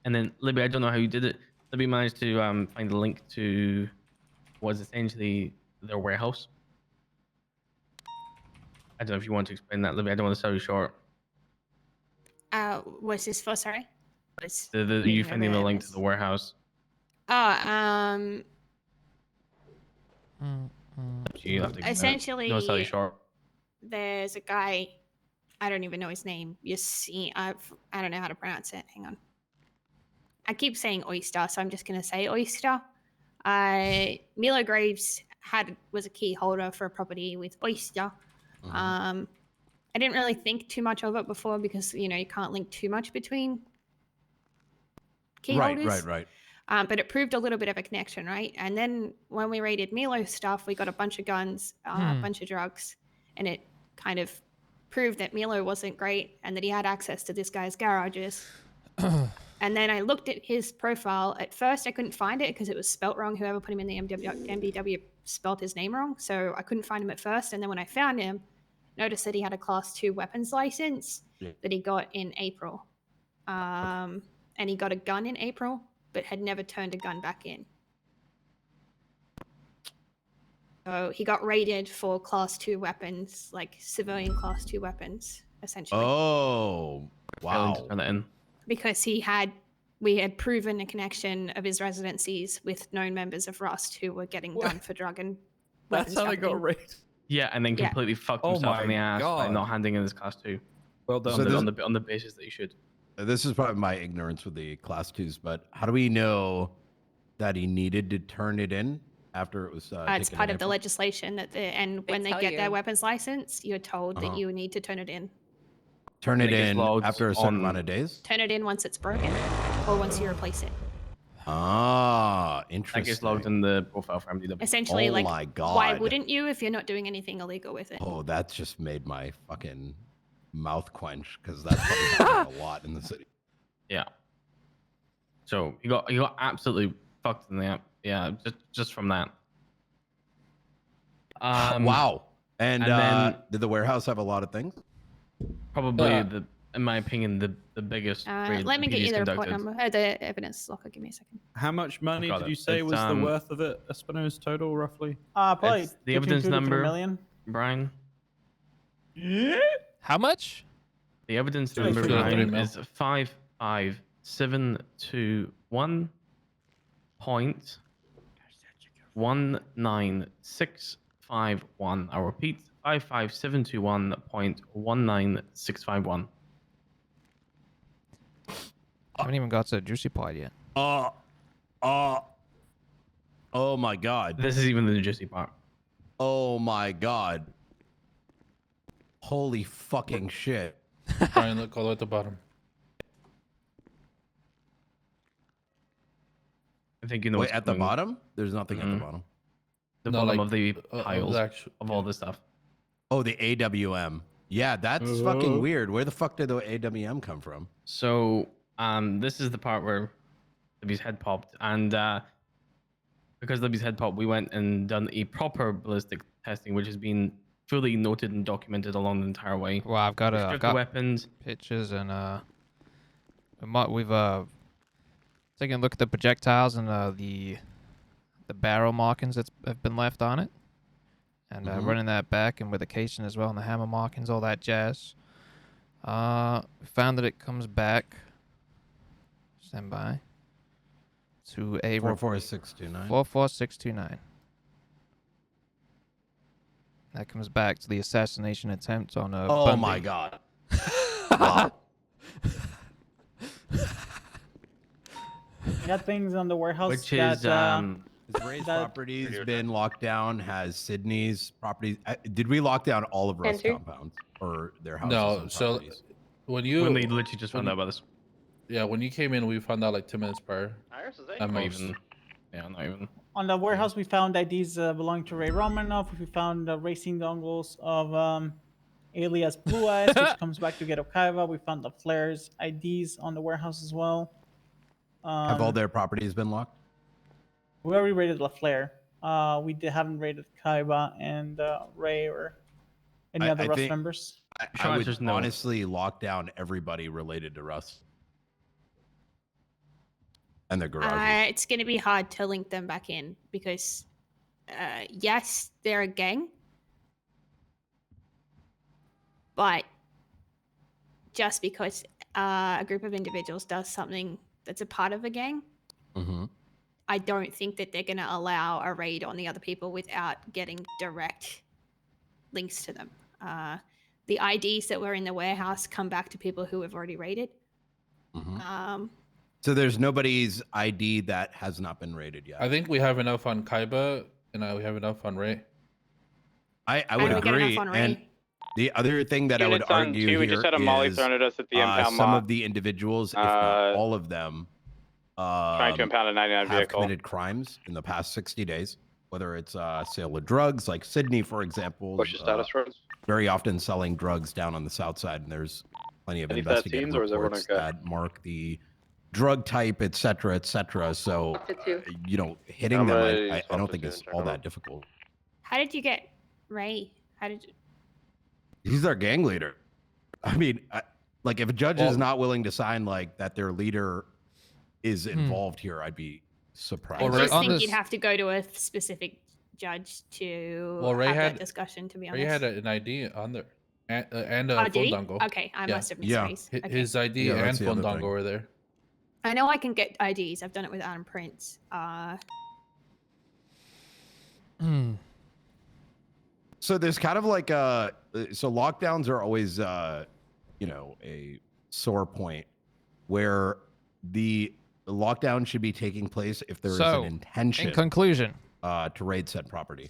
Speaker 4: And then Libby, I don't know how you did it. Libby managed to find a link to what was essentially their warehouse. I don't know if you want to explain that, Libby. I don't want to sell you short.
Speaker 12: What's this for? Sorry.
Speaker 4: You finding the link to the warehouse.
Speaker 12: Oh,
Speaker 4: You have to
Speaker 12: essentially,
Speaker 4: no sell you short.
Speaker 12: there's a guy, I don't even know his name. I don't know how to pronounce it. Hang on. I keep saying Oyster, so I'm just gonna say Oyster. Milo Graves was a key holder for a property with Oyster. I didn't really think too much of it before because you can't link too much between key holders.
Speaker 11: Right.
Speaker 12: But it proved a little bit of a connection, right? And then when we raided Milo's stuff, we got a bunch of guns, a bunch of drugs, and it kind of proved that Milo wasn't great and that he had access to this guy's garages. And then I looked at his profile. At first, I couldn't find it because it was spelt wrong. Whoever put him in the MBW spelt his name wrong, so I couldn't find him at first. And then when I found him, noticed that he had a class 2 weapons license that he got in April. And he got a gun in April, but had never turned a gun back in. So he got raided for class 2 weapons, like civilian class 2 weapons, essentially.
Speaker 11: Oh, wow.
Speaker 4: Turn that in.
Speaker 12: Because we had proven a connection of his residencies with known members of Rust who were getting done for drug and weapons
Speaker 9: That's how they got
Speaker 12: trafficking.
Speaker 9: raided.
Speaker 4: Yeah, and then completely fucked himself in the ass by not handing in his class 2.
Speaker 9: Well done.
Speaker 11: So
Speaker 4: on the basis that you should.
Speaker 11: This is probably my ignorance with the class 2s, but how do we know that he needed to turn it in after it was
Speaker 12: It's part of the legislation that when they get their weapons license, you're told that you need to turn it in.
Speaker 11: Turn it in after a certain amount of days?
Speaker 12: Turn it in once it's broken or once you replace it.
Speaker 11: Ah,
Speaker 4: That
Speaker 11: interesting.
Speaker 4: gets logged in the profile for MDW.
Speaker 12: Essentially,
Speaker 11: Oh
Speaker 12: like,
Speaker 11: my God.
Speaker 12: why wouldn't you if you're not doing anything illegal with it?
Speaker 11: Oh, that just made my fucking mouth quench because that's happening a lot in the city.
Speaker 4: Yeah. So you got absolutely fucked in the app. Yeah, just from that.
Speaker 11: Wow. And
Speaker 4: then
Speaker 11: did the warehouse have a lot of things?
Speaker 4: Probably in my opinion, the biggest. raid
Speaker 12: Let me
Speaker 4: the
Speaker 12: get you
Speaker 4: PD's
Speaker 12: the report
Speaker 4: conducted.
Speaker 12: number, the evidence locker. Give me a second.
Speaker 9: How much money
Speaker 4: Got
Speaker 9: did
Speaker 4: it.
Speaker 9: you say
Speaker 4: It's,
Speaker 9: was the worth of it, Espino's total, roughly?
Speaker 7: Probably
Speaker 4: It's the
Speaker 7: between
Speaker 4: evidence
Speaker 7: 2 to 3
Speaker 4: number,
Speaker 7: million.
Speaker 4: Brian.
Speaker 1: How much?
Speaker 4: The evidence
Speaker 5: 2
Speaker 4: number,
Speaker 5: to 3
Speaker 4: Brian,
Speaker 5: mil.
Speaker 4: is 55721.19651. I repeat, 55721.19651.
Speaker 1: I haven't even got to the juicy part yet.
Speaker 11: Oh my God.
Speaker 4: This is even the juicy part.
Speaker 11: Oh my God. Holy fucking shit.
Speaker 5: Brian, look all the way at the bottom.
Speaker 4: I think you know.
Speaker 11: Wait,
Speaker 4: what's
Speaker 11: at the
Speaker 4: coming.
Speaker 11: bottom? There's nothing at the bottom.
Speaker 4: The
Speaker 5: No,
Speaker 4: bottom
Speaker 5: like,
Speaker 4: of the
Speaker 5: of
Speaker 4: piles
Speaker 5: the actual-
Speaker 4: of all this stuff.
Speaker 11: Oh, the AWM. Yeah, that's fucking weird. Where the fuck did the AWM come from?
Speaker 4: So, this is the part where Libby's head popped, and because Libby's head popped, we went and done a proper ballistic testing, which has been fully noted and documented along the entire way.
Speaker 1: Well, I've got
Speaker 4: Stripped the weapons.
Speaker 1: pictures and we've taken a look at the projectiles and the barrel markings that have been left on it, and running that back and with the casing as well and the hammer markings, all that jazz. We found that it comes back. Stand by. To a
Speaker 11: 44629.
Speaker 1: 44629. That comes back to the assassination attempt on a.
Speaker 11: Oh
Speaker 1: Bundy.
Speaker 11: my God. Wow.
Speaker 7: We got things on the warehouse
Speaker 4: Which
Speaker 7: that,
Speaker 4: is
Speaker 11: Has Ray's
Speaker 7: that-
Speaker 11: properties been locked down? Has Sydney's properties? Did we lock down all of Rust's
Speaker 8: Enter.
Speaker 11: compounds or their houses?
Speaker 5: No,
Speaker 11: and
Speaker 5: so
Speaker 11: properties?
Speaker 5: when
Speaker 4: We
Speaker 5: you
Speaker 4: literally just found out about this.
Speaker 5: Yeah, when you came in, we found out like 2 minutes prior.
Speaker 2: Iris is
Speaker 5: At
Speaker 4: Not
Speaker 5: most.
Speaker 4: even. Yeah, not even.
Speaker 7: On the warehouse, we found IDs belonging to Ray Romanoff. We found racing dongles of alias Blue Eyes, which comes back to Ghetto Kaiva. We found the flares IDs on the warehouse as well.
Speaker 11: Have all their properties been locked?
Speaker 7: We already raided La Flare. Haven't raided Kaiba and Ray or any other
Speaker 11: I
Speaker 7: Rust
Speaker 11: think-
Speaker 7: members.
Speaker 11: I would
Speaker 4: just know.
Speaker 11: honestly lock down everybody related to Russ and their garages.
Speaker 12: It's going to be hard to link them back in because, yes, they're a gang, but just because a group of individuals does something that's a part of a gang,
Speaker 11: Mm-hmm.
Speaker 12: I don't think that they're going to allow a raid on the other people without getting direct links to them. The IDs that were in the warehouse come back to people who have already raided.
Speaker 11: Mm-hmm. So there's nobody's ID that has not been rated yet.
Speaker 5: I think we have enough on Kaiba, and we have enough on Ray.
Speaker 11: I would
Speaker 12: we get
Speaker 11: agree.
Speaker 12: enough on
Speaker 11: And
Speaker 12: Ray.
Speaker 11: the other thing that I would
Speaker 2: Units on
Speaker 11: argue
Speaker 2: 2, we
Speaker 11: here
Speaker 2: just had a molly
Speaker 11: is
Speaker 2: thrown at us at the impound
Speaker 11: some
Speaker 2: lot.
Speaker 11: of the individuals, if not all of them,
Speaker 2: Trying to impound a 99
Speaker 11: have
Speaker 2: vehicle.
Speaker 11: committed crimes in the past 60 days, whether it's sale of drugs, like Sydney, for example.
Speaker 6: What's your status, Rose?
Speaker 11: Very often selling drugs down on the south side, and there's plenty of
Speaker 6: Any
Speaker 11: investigative
Speaker 6: 13s, or is everyone
Speaker 11: reports
Speaker 6: okay?
Speaker 11: that mark the drug type, et cetera, et cetera. So, you know, hitting
Speaker 6: How
Speaker 11: them,
Speaker 6: many
Speaker 11: I don't think
Speaker 6: officers
Speaker 11: is
Speaker 6: check
Speaker 11: all
Speaker 6: out?
Speaker 11: that difficult.
Speaker 12: How did you get Ray? How did you...
Speaker 11: He's our gang leader. I mean, like if a judge is not willing to sign like that their leader is involved here, I'd be surprised.
Speaker 12: I
Speaker 5: Well,
Speaker 12: just
Speaker 5: Ray-
Speaker 12: think
Speaker 1: on
Speaker 12: you'd
Speaker 1: this-
Speaker 12: have to go to a specific judge to
Speaker 5: Well, Ray
Speaker 12: have
Speaker 5: had-
Speaker 12: that discussion, to be honest.
Speaker 5: Ray had an ID on there, and a
Speaker 12: Oh,
Speaker 5: phone
Speaker 12: did he?
Speaker 5: dongle.
Speaker 12: Okay, I
Speaker 5: Yeah.
Speaker 12: must have missed
Speaker 11: Yeah.
Speaker 12: Ray's.
Speaker 5: Hi-
Speaker 12: Okay.
Speaker 5: His ID
Speaker 11: Yeah, that's
Speaker 5: and
Speaker 11: the
Speaker 5: phone
Speaker 11: other
Speaker 5: dongle
Speaker 11: thing.
Speaker 5: were there.
Speaker 12: I know I can get IDs. I've done it with Adam Prince.
Speaker 11: So there's kind of like so lockdowns are always you know, a sore point where the lockdown should be taking place if there is
Speaker 1: So,
Speaker 11: an intention
Speaker 1: In conclusion,
Speaker 11: to raid said property.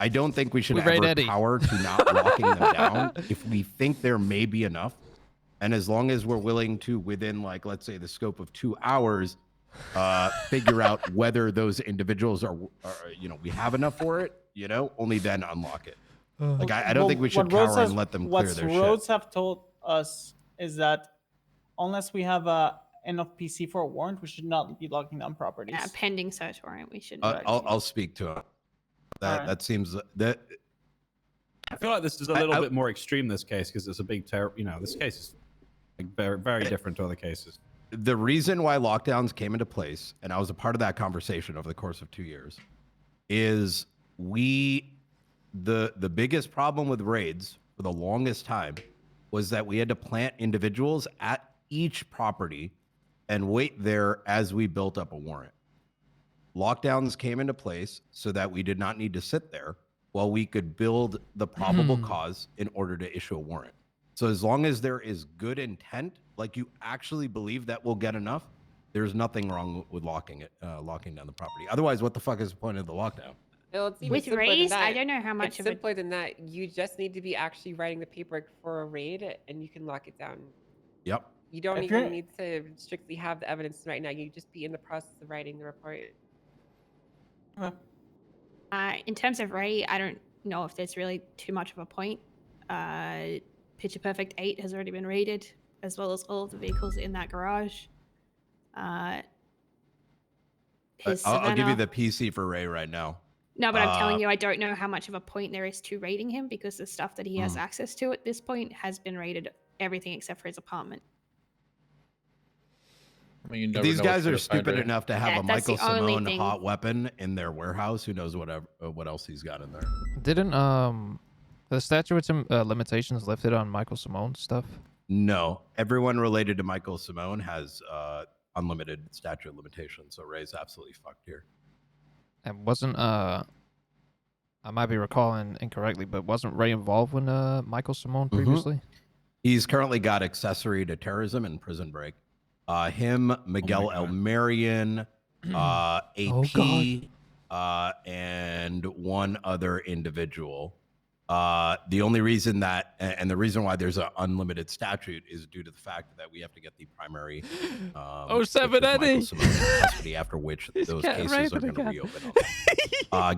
Speaker 11: I don't think we should
Speaker 1: We
Speaker 11: have
Speaker 1: raid Eddie.
Speaker 11: power to not locking them down if we think there may be enough. And as long as we're willing to, within like, let's say the scope of 2 hours, figure out whether those individuals are, you know, we have enough for it, you know, only then unlock it. Like, I don't think we should
Speaker 7: what Rhodes
Speaker 11: cower
Speaker 7: has-
Speaker 11: and let them clear
Speaker 7: What
Speaker 11: their
Speaker 7: Rhodes
Speaker 11: shit.
Speaker 7: have told us is that unless we have enough PC for a warrant, we should not be locking down properties.
Speaker 12: Yeah, pending search warrant. We should.
Speaker 11: I'll speak to it. That
Speaker 7: Alright.
Speaker 11: that seems that
Speaker 9: I feel like this is a little bit more extreme this case because it's a big you know, this case is like very, very different to other cases.
Speaker 11: the reason why lockdowns came into place, and I was a part of that conversation over the course of 2 years, is the biggest problem with raids for the longest time was that we had to plant individuals at each property and wait there as we built up a warrant. Lockdowns came into place so that we did not need to sit there while we could build the probable cause in order to issue a warrant. So as long as there is good intent, like you actually believe that we'll get enough, there's nothing wrong with locking down the property. Otherwise, what the fuck is the point of the lockdown?
Speaker 8: Well, it's even
Speaker 12: With
Speaker 8: simpler than
Speaker 12: raise,
Speaker 8: that.
Speaker 12: I don't know how much
Speaker 8: It's
Speaker 12: of it.
Speaker 8: simpler than that. You just need to be actually writing the paperwork for a raid, and you can lock it down.
Speaker 11: Yep.
Speaker 8: You don't
Speaker 7: If
Speaker 8: even
Speaker 7: you're-
Speaker 8: need to strictly have the evidence right now. You just be in the process of writing the report.
Speaker 12: In terms of Ray, I don't know if there's really too much of a point. Picture Perfect 8 has already been raided, as well as all of the vehicles in that garage. His
Speaker 11: I'll give you
Speaker 12: Savannah-
Speaker 11: the PC for Ray right now.
Speaker 12: No, but I'm telling
Speaker 11: Uh,
Speaker 12: you, I don't know how much of a point there is to raiding him because the stuff that he has access to at this point has been raided, everything except for his apartment.
Speaker 5: I mean, you
Speaker 11: If
Speaker 5: never
Speaker 11: these
Speaker 5: know what
Speaker 11: guys
Speaker 5: you're
Speaker 11: are
Speaker 5: gonna find,
Speaker 11: stupid
Speaker 5: right?
Speaker 11: enough to have
Speaker 12: Yeah,
Speaker 11: a
Speaker 12: that's the
Speaker 11: Michael
Speaker 12: only
Speaker 11: Simone
Speaker 12: thing.
Speaker 11: hot weapon in their warehouse, who knows what else he's got in there.
Speaker 1: didn't the statute of limitations lifted on Michael Simone stuff?
Speaker 11: No, everyone related to Michael Simone has unlimited statute of limitations, so Ray's absolutely fucked here.
Speaker 1: And wasn't I might be recalling incorrectly, but wasn't Ray involved with Michael Simone previously?
Speaker 11: He's currently got accessory to terrorism and prison break. Him, Miguel
Speaker 9: God.
Speaker 11: Elmarian, AP,
Speaker 1: Oh,
Speaker 11: and one other individual The only reason that, and the reason why there's an unlimited statute is due to the fact that we have to get the primary
Speaker 1: 07 Eddie
Speaker 11: custody, after which those cases are going to reopen.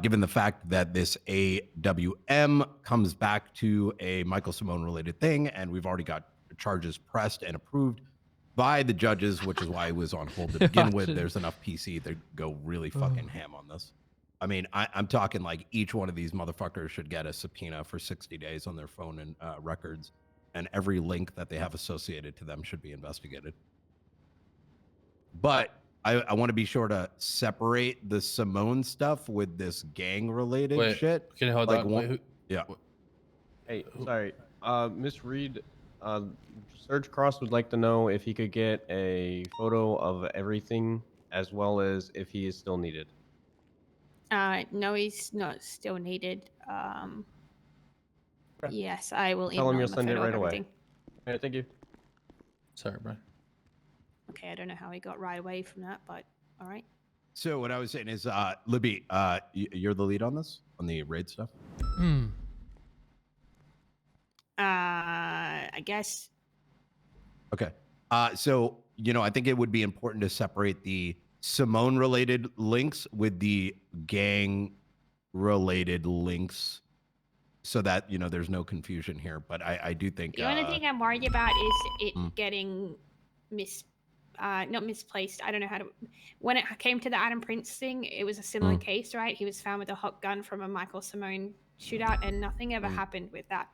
Speaker 11: Given the fact that this AWM comes back to a Michael Simone related thing, and we've already got charges pressed and approved by the judges, which is why it was on hold to begin with. There's enough PC to go really fucking ham on this. I mean, I'm talking like each one of these motherfuckers should get a subpoena for 60 days on their phone and records, and every link that they have associated to them should be investigated. But I want to be sure to separate the Simone stuff with this gang-related shit.
Speaker 5: Can you hold
Speaker 11: like
Speaker 5: on?
Speaker 11: Yeah.
Speaker 13: Hey, sorry. Miss Reed, Serge Cross would like to know if he could get a photo of everything, as well as if he is still needed.
Speaker 12: No, he's not still needed. Yes, I will
Speaker 13: Tell him
Speaker 12: email
Speaker 13: you'll
Speaker 12: him a
Speaker 13: send it
Speaker 12: photo of
Speaker 13: right away.
Speaker 12: everything.
Speaker 13: All right, thank you.
Speaker 5: Sorry, bro.
Speaker 12: Okay, I don't know how he got right away from that, but all right.
Speaker 11: So what I was saying is, Libby, you're the lead on this, on the raid stuff?
Speaker 12: I guess.
Speaker 11: Okay. So, you know, I think it would be important to separate the Simone-related links with the gang-related links so that, you know, there's no confusion here. But I do think...
Speaker 12: The only thing I'm worried about is it getting not misplaced. I don't know how to... When it came to the Adam Prince thing, it was a similar case, right? He was found with a hot gun from a Michael Simone shootout, and nothing ever happened with that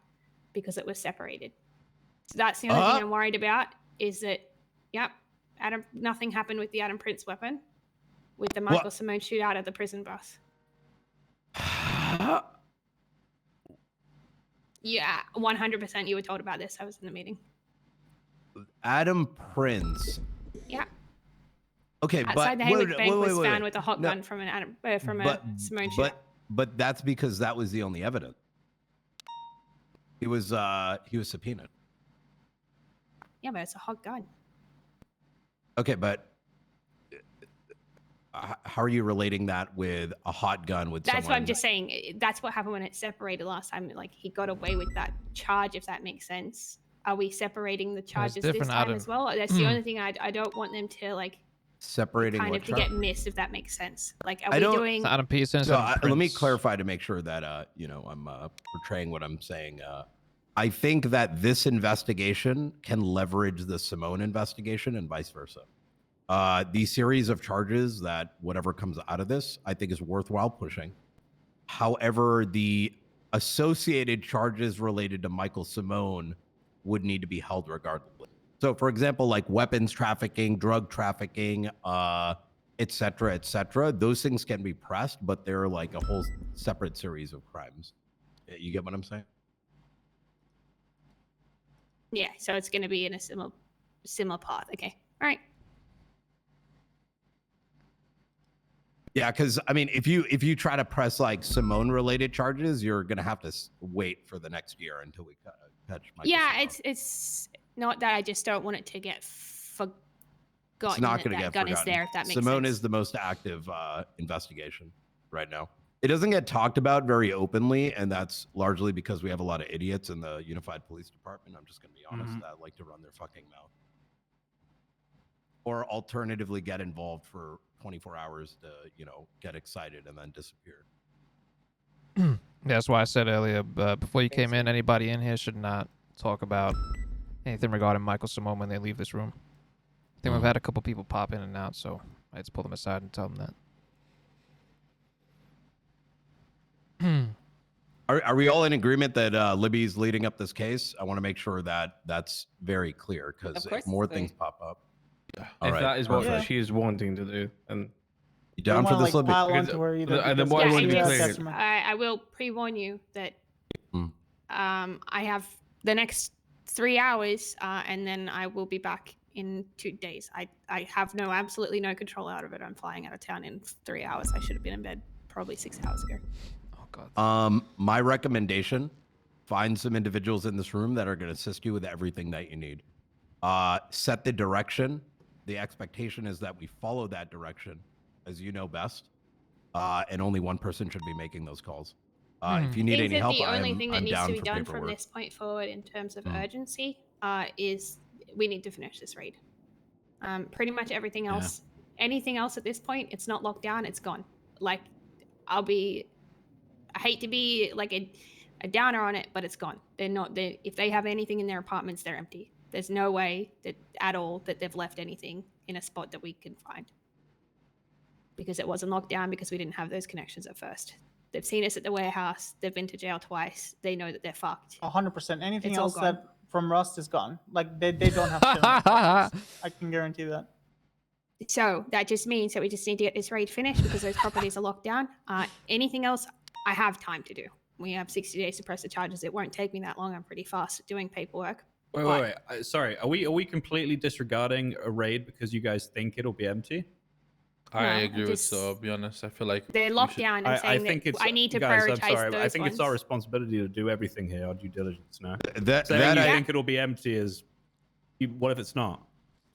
Speaker 12: because it was separated. So that's the only thing I'm worried about, is that, yep, nothing happened with the Adam Prince weapon with the Michael Simone shootout at the prison bus. Yeah, 100% you were told about this. I was in the meeting.
Speaker 11: Adam Prince.
Speaker 12: Yeah.
Speaker 11: Okay,
Speaker 12: outside
Speaker 11: but
Speaker 12: the Haywick Bank was found
Speaker 11: wait.
Speaker 12: with a hot gun from an a Simone shootout.
Speaker 11: But that's because that was the only evidence. He was subpoenaed.
Speaker 12: Yeah, but it's a hot gun.
Speaker 11: Okay, but how are you relating that with a hot gun with
Speaker 12: That's
Speaker 11: someone?
Speaker 12: what I'm just saying. That's what happened when it separated last time. Like, he got away with that charge, if that makes sense. Are we separating the charges this time as well? That's the only thing I don't want them to, like,
Speaker 11: separating
Speaker 12: kind
Speaker 11: what
Speaker 12: of to get missed, if that makes sense. Like, are
Speaker 11: I
Speaker 12: we
Speaker 11: don't-
Speaker 12: doing...
Speaker 1: Adam Peterson.
Speaker 11: So let me clarify to make sure that you know, I'm portraying what I'm saying. I think that this investigation can leverage the Simone investigation and vice versa. The series of charges that whatever comes out of this, I think is worthwhile pushing. However, the associated charges related to Michael Simone would need to be held regardless. So, for example, like weapons trafficking, drug trafficking, et cetera, those things can be pressed, but they're like a whole separate series of crimes. You get what I'm saying?
Speaker 12: Yeah, so it's going to be in a similar path. Okay, all right.
Speaker 11: Yeah, because I mean, if you try to press like Simone related charges, you're gonna have to wait for the next year until we catch. Michael Simone.
Speaker 12: It's not that I just don't want it to get forgotten.
Speaker 11: It's not going to get
Speaker 12: gun
Speaker 11: forgotten.
Speaker 12: is there, if that makes
Speaker 11: Simone
Speaker 12: sense.
Speaker 11: is the most active investigation right now. It doesn't get talked about very openly, and that's largely because we have a lot of idiots in the Unified Police Department. I'm just going to be honest, that like to run their fucking mouth. Or alternatively get involved for 24 hours to, you know, get excited and then disappear.
Speaker 1: That's why I said earlier, before you came in, anybody in here should not talk about anything regarding Michael Simone when they leave this room. I think we've had a couple people pop in and out, so I had to pull them aside and tell them that.
Speaker 11: Are we all in agreement that Libby's leading up this case? I want to make sure that that's very clear, because if more things pop up.
Speaker 4: Yeah.
Speaker 11: All
Speaker 4: If
Speaker 11: right,
Speaker 4: that is what
Speaker 11: perfect.
Speaker 4: she is wanting to do, and
Speaker 11: You down for this, Libby?
Speaker 12: I will pre-warn you that I have the next 3 hours, and then I will be back in 2 days. I have absolutely no control out of it. I'm flying out of town in 3 hours. I should have been in bed probably 6 hours ago.
Speaker 1: Oh God.
Speaker 11: My recommendation: find some individuals in this room that are going to assist you with everything that you need. Set the direction. The expectation is that we follow that direction, as you know best, and only one person should be making those calls. If you need
Speaker 12: I
Speaker 11: any
Speaker 12: think that
Speaker 11: help,
Speaker 12: the only thing that
Speaker 11: I'm
Speaker 12: needs to
Speaker 11: down
Speaker 12: be
Speaker 11: for
Speaker 12: done from
Speaker 11: paperwork.
Speaker 12: this point forward in terms of urgency is we need to finish this raid. Pretty much everything else, anything else at this point, it's not locked down, it's gone. Like, I hate to be like a downer on it, but it's gone. If they have anything in their apartments, they're empty. There's no way that at all that they've left anything in a spot that we can find. Because it wasn't locked down because we didn't have those connections at first. They've seen us at the warehouse. They've been to jail twice. They know that they're fucked.
Speaker 7: 100%. Anything
Speaker 12: It's all
Speaker 7: else
Speaker 12: gone.
Speaker 7: that from Rust is gone. Like they don't have shit in their properties. I can guarantee that.
Speaker 12: So that just means that we just need to get this raid finished because those properties are locked down. Anything else, I have time to do. We have 60 days to press the charges. It won't take me that long. I'm pretty fast at doing paperwork.
Speaker 9: Wait. Sorry, are we completely disregarding a raid because you guys think it'll be empty?
Speaker 5: I agree with so. I'll be honest. I feel like
Speaker 12: they're locked down. I'm saying that I need to
Speaker 9: guys,
Speaker 12: prioritize
Speaker 9: I'm sorry,
Speaker 12: those
Speaker 9: I think
Speaker 12: ones.
Speaker 9: it's our responsibility to do everything here, our due diligence now.
Speaker 11: That
Speaker 9: I
Speaker 11: I
Speaker 9: think it'll be empty is. What if it's not?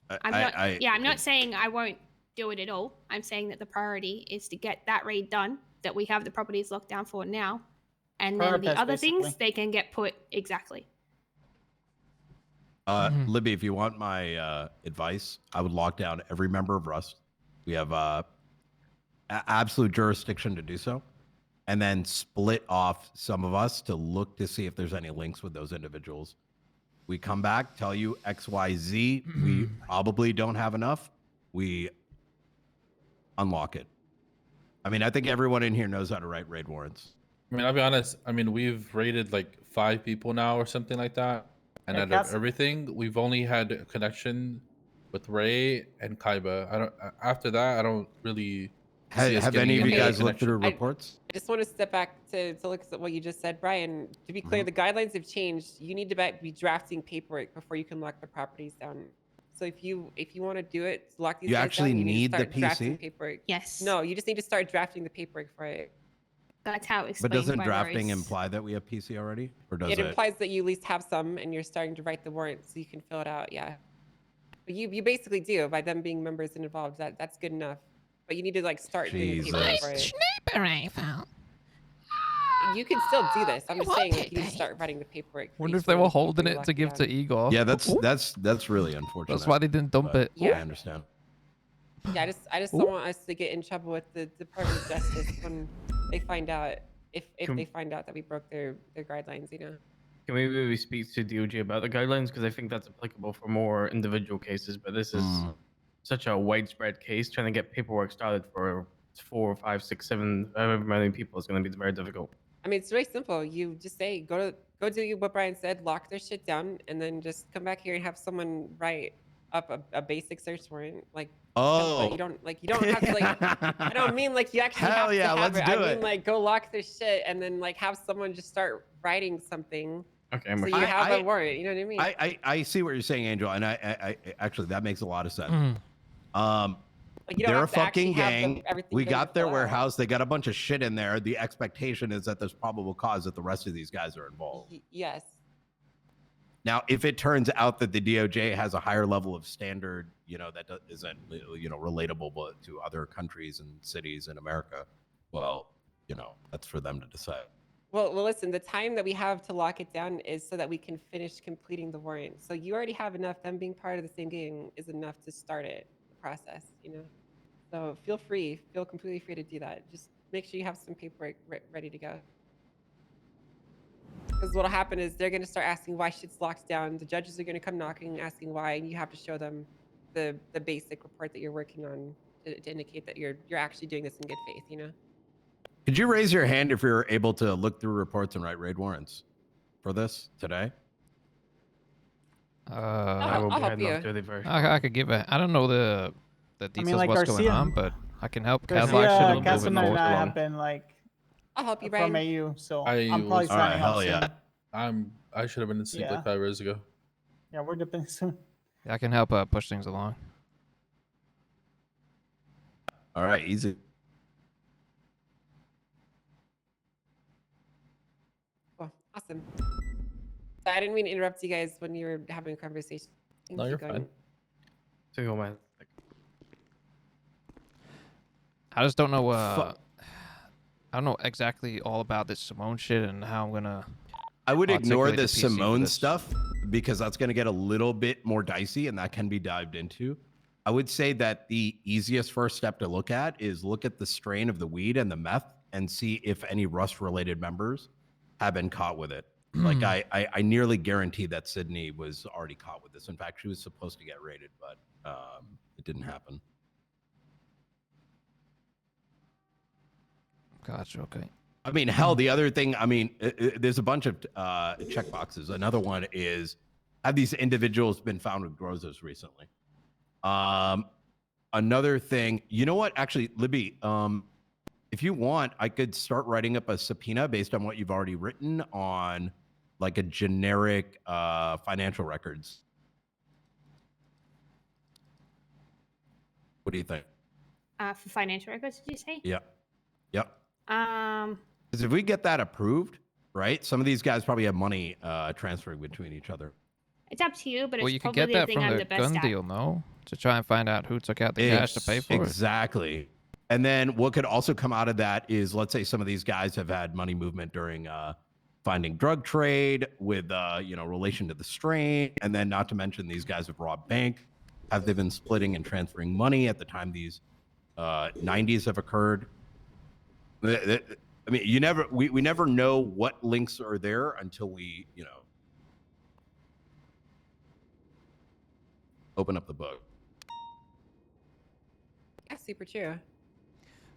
Speaker 12: I'm not saying I won't do it at all. I'm saying that the priority is to get that raid done that we have the properties locked down for now, and then the other things they can get put exactly.
Speaker 11: Libby, if you want my advice, I would lock down every member of Rust. We have absolute jurisdiction to do so, and then split off some of us to look to see if there's any links with those individuals. We come back, tell you X, Y, Z. We probably don't have enough. We unlock it. I mean, I think everyone in here knows how to write raid warrants.
Speaker 5: I mean, I'll be honest. I mean, we've raided like 5 people now or something like that. And out of everything, we've only had a connection with Ray and Kaiba. I don't. After that, I don't really.
Speaker 11: Have any of you guys looked through reports?
Speaker 8: I just want to step back to look at what you just said, Brian. To be clear, the guidelines have changed. You need to be drafting paperwork before you can lock the properties down. So if you want to do it, lock these.
Speaker 11: You
Speaker 8: guys
Speaker 11: actually
Speaker 8: down,
Speaker 11: need the
Speaker 8: drafting
Speaker 11: PC.
Speaker 8: Paperwork.
Speaker 12: Yes.
Speaker 8: No, you just need to start drafting the paperwork for it.
Speaker 12: That's how it's.
Speaker 11: But doesn't drafting imply that we have PC already, or does it?
Speaker 8: It implies that you at least have some, and you're starting to write the warrant so you can fill it out. Yeah. But you basically do by them being members and involved. That's good enough. But you need to like start doing the paperwork for it. You can still do this. I'm just saying you need to start writing the paperwork.
Speaker 1: Wonder if they were holding it to give to Igor.
Speaker 11: Yeah, that's really unfortunate.
Speaker 1: That's why they didn't dump it.
Speaker 8: Yeah.
Speaker 11: I understand.
Speaker 8: Yeah, I just don't want us to get in trouble with the Department of Justice when they find out if they find out that we broke their guidelines, you know.
Speaker 4: Can we maybe speak to DOJ about the guidelines, because I think that's applicable for more individual cases, but this is such a widespread case. Trying to get paperwork started for 4, 5, 6, 7, however many people is going to be very difficult.
Speaker 8: I mean, it's very simple. You just say go do what Brian said, lock their shit down, and then just come back here and have someone write up a basic search warrant. Like, you don't have to like. I don't mean like you actually have to have it. I mean like go lock their shit and then like have someone just start writing something.
Speaker 4: Okay,
Speaker 8: so you have a warrant. You know what I mean?
Speaker 11: I see what you're saying, Angel, and I actually that makes a lot of sense.
Speaker 8: Like,
Speaker 11: they're a fucking gang. We
Speaker 8: ready
Speaker 11: got
Speaker 8: to
Speaker 11: their
Speaker 8: fill out.
Speaker 11: warehouse. They got a bunch of shit in there. The expectation is that there's probable cause that the rest of these guys are involved.
Speaker 8: Yes.
Speaker 11: Now, if it turns out that the DOJ has a higher level of standard, that isn't, relatable to other countries and cities in America, well, that's for them to decide.
Speaker 8: Well, listen, the time that we have to lock it down is so that we can finish completing the warrant. So you already have enough. Them being part of the same gang is enough to start it, the process, So feel completely free to do that. Just make sure you have some paperwork ready to go. Because what'll happen is they're going to start asking why shit's locked down. The judges are going to come knocking, asking why, and you have to show them the basic report that you're working on to indicate that you're actually doing this in good faith,
Speaker 11: Could you raise your hand if you're able to look through reports and write raid warrants for this today?
Speaker 8: I'll help you.
Speaker 1: I could give it. I don't know the details of what's going on, but I can help.
Speaker 7: Garcia, Castle and I have been like.
Speaker 8: I'll help you, Brian.
Speaker 7: From AU, so I'm probably signing up soon.
Speaker 5: I should have been asleep like 5 years ago.
Speaker 7: Yeah, we're dipping soon.
Speaker 1: Yeah, I can help push things along.
Speaker 11: All right, easy.
Speaker 8: Well, awesome. So I didn't mean to interrupt you guys when you were having a conversation.
Speaker 5: No, you're fine.
Speaker 1: I just don't know. I don't know exactly all about this Simone shit and how I'm gonna.
Speaker 11: I would ignore
Speaker 1: articulate
Speaker 11: the
Speaker 1: PC for
Speaker 11: Simone
Speaker 1: this.
Speaker 11: stuff because that's going to get a little bit more dicey and that can be dived into. I would say that the easiest first step to look at is look at the strain of the weed and the meth and see if any Rust-related members have been caught with it. Like I nearly guarantee that Sydney was already caught with this. In fact, she was supposed to get raided, but it didn't happen.
Speaker 1: Gotcha. Okay.
Speaker 11: I mean, hell, the other thing, I mean, there's a bunch of check boxes. Another one is, have these individuals been found with grozers recently? Another thing, you know what? Actually, Libby, if you want, I could start writing up a subpoena based on what you've already written on like a generic financial records. What do you think?
Speaker 12: For financial records, did you say?
Speaker 11: Yeah. Yep.
Speaker 12: Because
Speaker 11: if we get that approved, right? Some of these guys probably have money transferring between each other.
Speaker 12: it's up to you, but
Speaker 1: Well,
Speaker 12: it's
Speaker 1: you could
Speaker 12: probably
Speaker 1: get
Speaker 12: the
Speaker 1: that
Speaker 12: thing
Speaker 1: from
Speaker 12: I'm
Speaker 1: the
Speaker 12: the best
Speaker 1: gun
Speaker 12: at.
Speaker 1: deal, no? To try and find out who took out the cash to pay for it.
Speaker 11: Exactly. And then what could also come out of that is, let's say some of these guys have had money movement during finding drug trade with, relation to the strain. And then not to mention these guys have robbed bank. Have they been splitting and transferring money at the time these 90s have occurred? I mean, we never know what links are there until we, open up the book.
Speaker 8: Yeah, super true.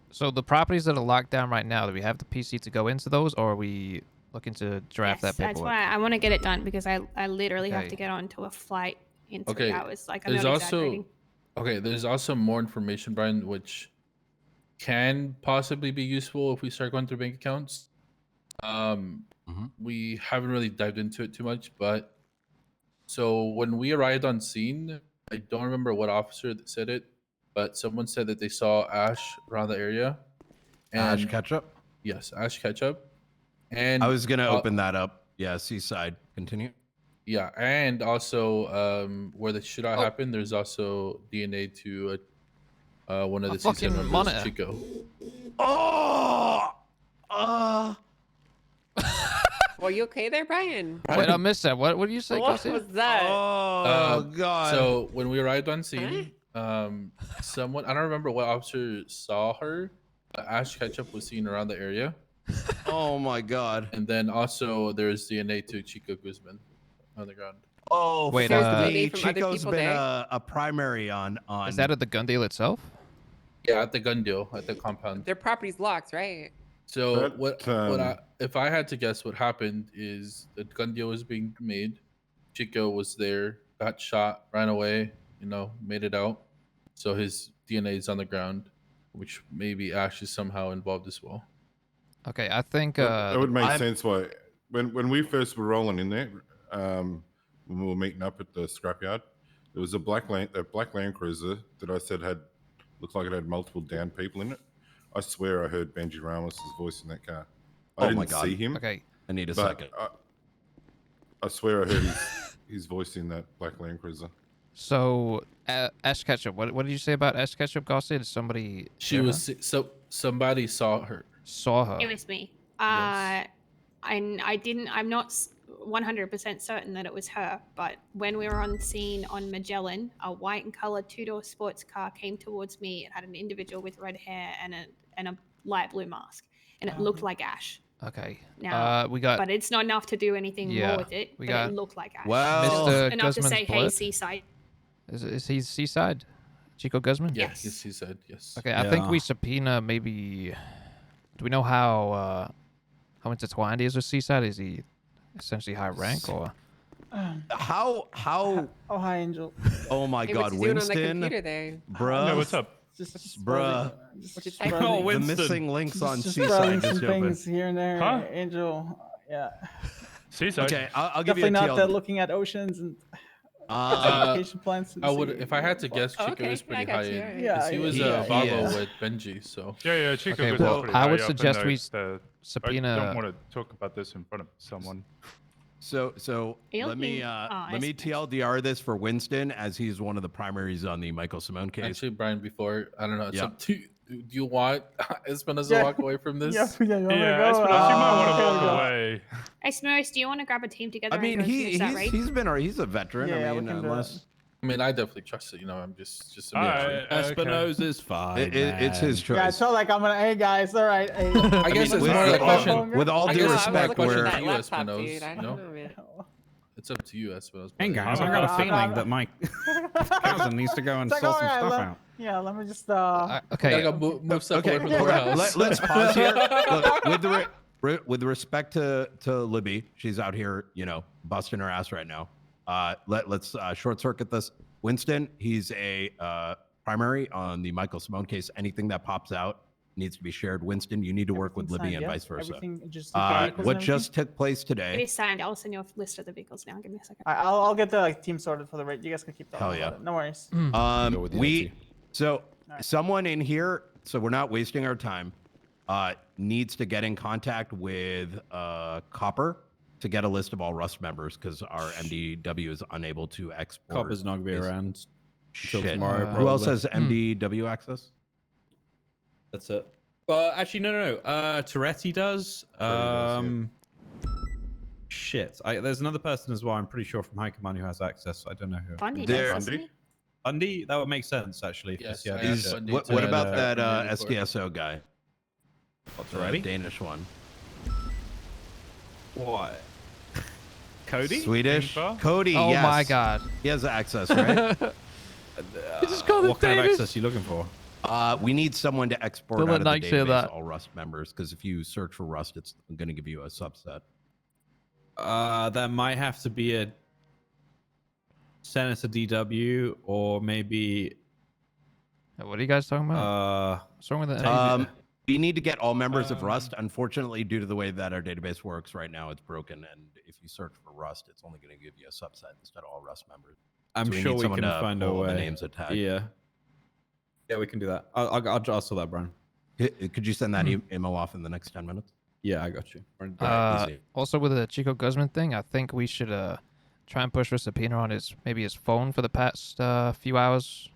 Speaker 1: So the properties that are locked down right now, do we have the PC to go into those, or are we looking to draft that paperwork?
Speaker 12: That's why I want to get it done because I literally have
Speaker 1: Okay.
Speaker 12: to get onto a flight in 3
Speaker 5: Okay.
Speaker 12: hours. Like I'm
Speaker 5: There's
Speaker 12: not
Speaker 5: also
Speaker 12: exaggerating.
Speaker 5: there's also more information, Brian, which can possibly be useful if we start going through bank accounts. We haven't really dived into it too much, but so when we arrived on scene, I don't remember what officer that said it, but someone said that they saw Ash around the area.
Speaker 11: Ash Ketchup?
Speaker 5: Yes, Ash Ketchup. And
Speaker 11: I was going to open that up. Yeah, Seaside. Continue.
Speaker 5: Yeah, and also where the shootout happened, there's also DNA to one of the
Speaker 1: fucking
Speaker 5: season
Speaker 1: monitor.
Speaker 5: members, Chico.
Speaker 8: Well, you okay there, Brian?
Speaker 1: Wait, I missed that. What did you say,
Speaker 8: What
Speaker 1: Garcia?
Speaker 8: was that?
Speaker 11: God.
Speaker 5: So when we arrived on scene, someone, I don't remember what officer saw her, but Ash Ketchup was seen around the area.
Speaker 11: Oh my God.
Speaker 5: And then also there's DNA to Chico Guzman on the ground.
Speaker 11: Oh,
Speaker 1: Wait,
Speaker 11: fuck
Speaker 8: DNA
Speaker 11: me.
Speaker 8: from other
Speaker 11: Chico's
Speaker 8: people
Speaker 11: been
Speaker 8: there?
Speaker 11: a primary on.
Speaker 1: Is that at the gun deal itself?
Speaker 5: Yeah, at the gun deal, at the compound.
Speaker 8: Their property's locked, right?
Speaker 5: So if I had to guess, what happened is the gun deal was being made. Chico was there, got shot, ran away, made it out. So his DNA is on the ground, which maybe Ash is somehow involved as well.
Speaker 1: Okay, I think
Speaker 14: that would make sense. Why when we first were rolling in there, when we were meeting up at the scrapyard, there was a black Land Cruiser that I said looked like it had multiple downed people in it. I swear I heard Benji Ramos' voice in that car. I didn't see him.
Speaker 1: Okay,
Speaker 11: I need a second.
Speaker 14: I swear I heard his voice in that black Land Cruiser.
Speaker 1: So, Ash Ketchup, what did you say about Ash Ketchup, Garcia? Did somebody...
Speaker 5: Somebody saw her.
Speaker 1: Saw her?
Speaker 12: It was me.
Speaker 5: Yes.
Speaker 12: I'm not 100% certain that it was her, but when we were on scene on Magellan, a white and colored 2-door sports car came towards me. It had an individual with red hair and a light blue mask, and it looked like Ash.
Speaker 1: Okay.
Speaker 12: Now,
Speaker 1: we got...
Speaker 12: but it's not enough to do anything more with it.
Speaker 1: We
Speaker 12: but
Speaker 1: got...
Speaker 12: it looked like Ash.
Speaker 11: Well,
Speaker 1: Mr.
Speaker 12: Enough to
Speaker 1: Guzman's
Speaker 12: say, hey,
Speaker 1: blood?
Speaker 12: Seaside.
Speaker 1: Is he Seaside? Chico Guzman?
Speaker 5: Yes, he said yes.
Speaker 1: Okay, I think we subpoena maybe... Do we know how intertwined he is with Seaside? Is he essentially high rank or...
Speaker 11: How
Speaker 7: Oh, hi, Angel.
Speaker 11: Oh my
Speaker 8: Hey,
Speaker 11: God,
Speaker 8: what you doing on the
Speaker 11: Winston,
Speaker 8: computer there?
Speaker 11: bruh.
Speaker 15: Yeah, what's up?
Speaker 11: Bruh.
Speaker 7: Just
Speaker 8: typing?
Speaker 7: browsing-
Speaker 15: Oh,
Speaker 11: The
Speaker 15: Winston.
Speaker 11: missing links on
Speaker 7: just
Speaker 11: Seaside
Speaker 7: browsing
Speaker 11: just
Speaker 7: some
Speaker 11: opened.
Speaker 7: things here and there.
Speaker 15: Huh?
Speaker 7: Angel, yeah.
Speaker 15: Seaside.
Speaker 11: Okay, I'll give you
Speaker 7: Definitely
Speaker 11: a
Speaker 7: not
Speaker 11: TL.
Speaker 7: looking at oceans and vacation plans.
Speaker 5: I would, if I had to guess, Chico
Speaker 8: okay,
Speaker 5: is pretty
Speaker 8: I got
Speaker 5: high
Speaker 8: you,
Speaker 5: end.
Speaker 8: alright.
Speaker 7: Yeah,
Speaker 5: 'Cause he was
Speaker 7: yeah,
Speaker 11: he
Speaker 5: Volvo
Speaker 11: is.
Speaker 5: with Benji, so.
Speaker 15: Yeah, Chico
Speaker 1: Okay,
Speaker 15: goes
Speaker 1: well,
Speaker 15: pretty
Speaker 1: I
Speaker 15: high
Speaker 1: would
Speaker 15: up in
Speaker 1: suggest we
Speaker 15: I
Speaker 1: subpoena...
Speaker 15: don't want to talk about this in front of someone.
Speaker 11: So
Speaker 12: Are you
Speaker 11: let me
Speaker 12: looking- I
Speaker 11: let me
Speaker 12: see.
Speaker 11: TLDR this for Winston, as he's one of the primaries on the Michael Simone case.
Speaker 5: Actually, Brian, before, I don't know, it's
Speaker 11: Yeah.
Speaker 5: up to do you want Espinosa to
Speaker 7: Yeah.
Speaker 5: walk away from this?
Speaker 7: Yeah, you want me to
Speaker 15: Yeah,
Speaker 7: go?
Speaker 15: Espinosa, you might want to
Speaker 7: Okay,
Speaker 15: walk
Speaker 7: go.
Speaker 15: away.
Speaker 12: Hey, Smurfs, do you want to grab a team together?
Speaker 11: I mean,
Speaker 12: and go finish that raid?
Speaker 11: he's a veteran.
Speaker 7: Yeah,
Speaker 11: I
Speaker 7: we
Speaker 11: mean,
Speaker 7: can do
Speaker 11: unless
Speaker 5: I mean, I definitely trust it. You know, I'm just a
Speaker 15: All
Speaker 5: man.
Speaker 15: right, okay.
Speaker 9: Espinosa's fine.
Speaker 11: it's his choice.
Speaker 7: Yeah, it's not like I'm gonna. Hey guys, all right. Hey.
Speaker 5: I guess it's more like a question.
Speaker 11: With all
Speaker 5: I
Speaker 11: due
Speaker 5: guess it's
Speaker 11: respect,
Speaker 5: more
Speaker 11: we're
Speaker 5: like a question to you,
Speaker 8: laptop,
Speaker 5: Espinosa,
Speaker 8: dude. I
Speaker 5: you
Speaker 8: don't
Speaker 5: know?
Speaker 8: know, man.
Speaker 5: It's up to you, Espinosa.
Speaker 9: Hey guys, I got a feeling that my cousin needs to go and
Speaker 7: It's like,
Speaker 9: sort
Speaker 7: all
Speaker 9: some
Speaker 7: right,
Speaker 9: stuff out.
Speaker 7: Yeah, let me just.
Speaker 1: Okay.
Speaker 5: Gotta go move stuff away from the
Speaker 11: hold on.
Speaker 5: warehouse.
Speaker 11: Let's pause here. Look, with respect to Libby, she's out here, you know, busting her ass right now. Let's short circuit this. Winston, he's a primary on the Michael Simone case. Anything that pops out needs to be shared. Winston, you need to work with Libby and vice versa. What just took place
Speaker 12: It
Speaker 11: today?
Speaker 12: is signed. I'll send you a list of the vehicles now. Give me a second.
Speaker 7: I'll get the team sorted for the raid. You guys can keep talking
Speaker 11: Hell yeah.
Speaker 7: about it. No worries.
Speaker 11: Someone in here, so we're not wasting our time, needs to get in contact with Copper to get a list of all Rust members because our MDW is unable to export.
Speaker 9: Copper's not gonna be around until
Speaker 11: Shit.
Speaker 9: tomorrow.
Speaker 11: Who else
Speaker 9: probably.
Speaker 11: has MDW access?
Speaker 9: That's it. Well, actually, no. Toretti does. Shit. There's another person as well. I'm pretty sure from High Command who has access. I don't know who.
Speaker 12: Bundy
Speaker 11: There-
Speaker 12: does, doesn't he?
Speaker 9: Bundy? That would make sense actually.
Speaker 5: Yes,
Speaker 9: Yeah,
Speaker 5: I
Speaker 9: that's
Speaker 5: asked
Speaker 9: it.
Speaker 5: Bundy
Speaker 11: What
Speaker 5: to
Speaker 11: about that
Speaker 5: recommend for it.
Speaker 11: SDSO guy?
Speaker 9: What's
Speaker 11: The
Speaker 9: Toretti?
Speaker 11: Danish one.
Speaker 9: What? Cody?
Speaker 11: Swedish?
Speaker 15: Info?
Speaker 11: Cody,
Speaker 1: Oh
Speaker 11: yes.
Speaker 1: my god.
Speaker 11: He has access, right?
Speaker 1: just called it
Speaker 9: What kind of
Speaker 1: Danish.
Speaker 9: access are you looking for?
Speaker 11: We need someone to export
Speaker 1: Don't
Speaker 11: out
Speaker 1: let
Speaker 11: of the
Speaker 1: Nike say
Speaker 11: database
Speaker 1: that.
Speaker 11: all Rust members, because if you search for Rust, it's going to give you a subset.
Speaker 9: That might have to be a Senator DW or maybe.
Speaker 1: What are you guys talking about? What's wrong with it?
Speaker 11: We need to get all members of Rust. Unfortunately, due to the way that our database works right now, it's broken. And if you search for Rust, it's only going to give you a subset instead of all Rust members.
Speaker 9: I'm
Speaker 11: So
Speaker 9: sure
Speaker 11: need
Speaker 9: we
Speaker 11: someone
Speaker 9: can
Speaker 11: to
Speaker 9: find a
Speaker 11: pull the
Speaker 9: way.
Speaker 11: names attached.
Speaker 9: Yeah. Yeah, we can do that. I'll sort that, Brian.
Speaker 11: Could you send that email off in the next 10 minutes?
Speaker 9: Yeah, I got you.
Speaker 11: Easy.
Speaker 1: Also, with the Chico Guzman thing, I think we should try and push for a subpoena on his phone for the past few hours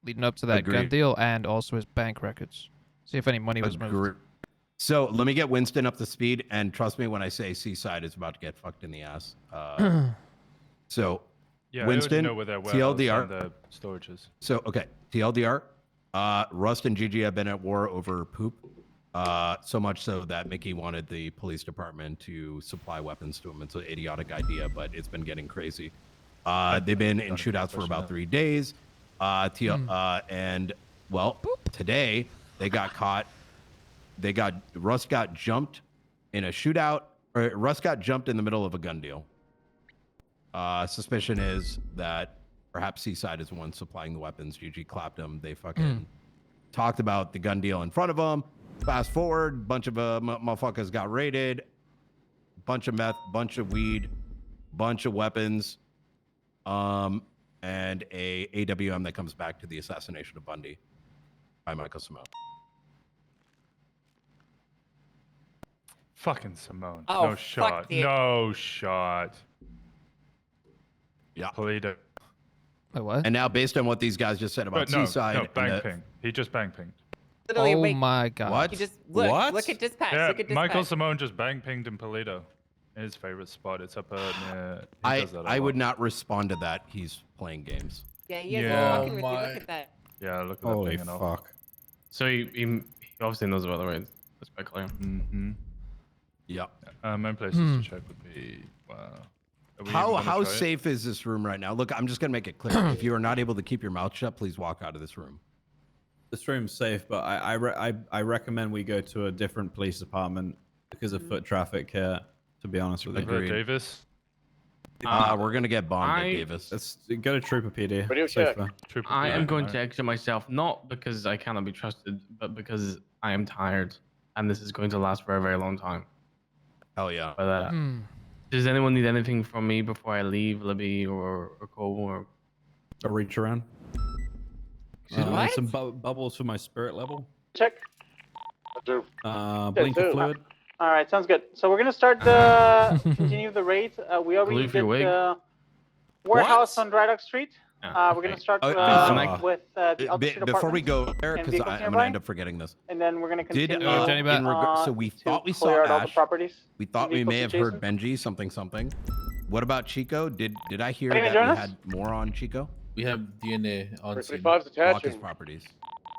Speaker 1: leading up to that gun
Speaker 11: Agreed.
Speaker 1: deal, and also his bank records. See if any money was moved.
Speaker 11: Agree. So let me get Winston up to speed, and trust me when I say Seaside is about to get fucked in the ass. So
Speaker 15: Yeah,
Speaker 11: Winston,
Speaker 15: I already know where their warehouse
Speaker 11: TLDR.
Speaker 15: and the storage is.
Speaker 11: So okay, TLDR. Rust and Gigi have been at war over poop. So much so that Mickey wanted the police department to supply weapons to him. It's an idiotic idea, but it's been getting crazy. They've been in shootouts for about 3 days. And well, today they got caught. Rust got jumped in a shootout, or Rust got jumped in the middle of a gun deal. Suspicion is that perhaps Seaside is the one supplying the weapons. GG clapped him. They fucking talked about the gun deal in front of them. Fast forward, bunch of motherfuckers got raided. Bunch of meth, bunch of weed, bunch of weapons, and a AWM that comes back to the assassination of Bundy by Michael Simone.
Speaker 15: Fucking Simone.
Speaker 8: Oh,
Speaker 15: no
Speaker 8: fuck,
Speaker 15: shot.
Speaker 8: dude.
Speaker 15: No shot.
Speaker 11: Yeah.
Speaker 15: Polito.
Speaker 1: Wait, what?
Speaker 11: And now, based on what these guys just said about
Speaker 15: But no,
Speaker 11: Seaside,
Speaker 15: no,
Speaker 11: and
Speaker 15: bang
Speaker 11: the-
Speaker 15: ping. He just bang pinged.
Speaker 8: Literally,
Speaker 1: Oh
Speaker 8: wait,
Speaker 1: my god.
Speaker 11: What?
Speaker 8: you just look.
Speaker 9: What?
Speaker 8: Look at dispatch.
Speaker 15: Yeah,
Speaker 8: Look at dispatch.
Speaker 15: Michael Simone just bang pinged in Polito. His favorite spot. It's up near. He does that a
Speaker 11: I would
Speaker 15: lot.
Speaker 11: not respond to that. He's playing games.
Speaker 8: Yeah, he is
Speaker 15: Yeah.
Speaker 8: fucking with you. Look at that.
Speaker 15: Yeah, look at
Speaker 9: Holy
Speaker 15: that ping and all.
Speaker 4: fuck. So he obviously knows about the raid. That's quite clear.
Speaker 15: Mm-hmm.
Speaker 11: Yep.
Speaker 15: Main places to check would be. Are we even
Speaker 11: How
Speaker 15: gonna try it?
Speaker 11: safe is this room right now? Look, I'm just gonna make it clear. If you are not able to keep your mouth shut, please walk out of this room.
Speaker 9: This room's safe, but I recommend we go to a different police department because of foot traffic here. To be honest with you,
Speaker 15: Over at Davis.
Speaker 11: We're gonna get bombed at Davis.
Speaker 9: Let's go to Trooper PD.
Speaker 3: Radio check.
Speaker 9: Safer.
Speaker 15: Trooper
Speaker 4: I am
Speaker 15: PD,
Speaker 4: going
Speaker 15: alright.
Speaker 4: to exit myself, not because I cannot be trusted, but because I am tired, and this is going to last for a very long time.
Speaker 11: Hell yeah.
Speaker 4: But, does anyone need anything from me before I leave, Libby or Cole or
Speaker 9: A reach around.
Speaker 8: What?
Speaker 9: Some bubbles for my spirit level.
Speaker 7: Check.
Speaker 9: Blinker
Speaker 7: too.
Speaker 9: fluid.
Speaker 7: All right, sounds good. So we're gonna start the continue the raid. We already
Speaker 4: Glue for your
Speaker 7: did
Speaker 4: wig.
Speaker 7: the warehouse on Dry Dock Street. We're gonna start
Speaker 11: Oh,
Speaker 7: with the altitude
Speaker 11: before we
Speaker 7: apartments
Speaker 11: go there,
Speaker 7: and
Speaker 11: because
Speaker 7: vehicles
Speaker 11: I'm gonna
Speaker 7: nearby,
Speaker 11: end up forgetting this.
Speaker 7: and then we're gonna
Speaker 11: Did
Speaker 7: continue.
Speaker 11: so we
Speaker 7: to
Speaker 11: thought we
Speaker 7: clear
Speaker 11: saw
Speaker 7: out all the
Speaker 11: Ash.
Speaker 7: properties.
Speaker 11: We thought we
Speaker 7: vehicles
Speaker 11: may have heard
Speaker 7: adjacent.
Speaker 11: Benji something. What about Chico? Did I hear
Speaker 7: Are you
Speaker 11: that
Speaker 7: gonna
Speaker 11: we
Speaker 7: join us?
Speaker 11: had more on Chico?
Speaker 5: We have DNA on scene.
Speaker 3: 335's
Speaker 11: Lock his
Speaker 3: attaching.
Speaker 11: properties.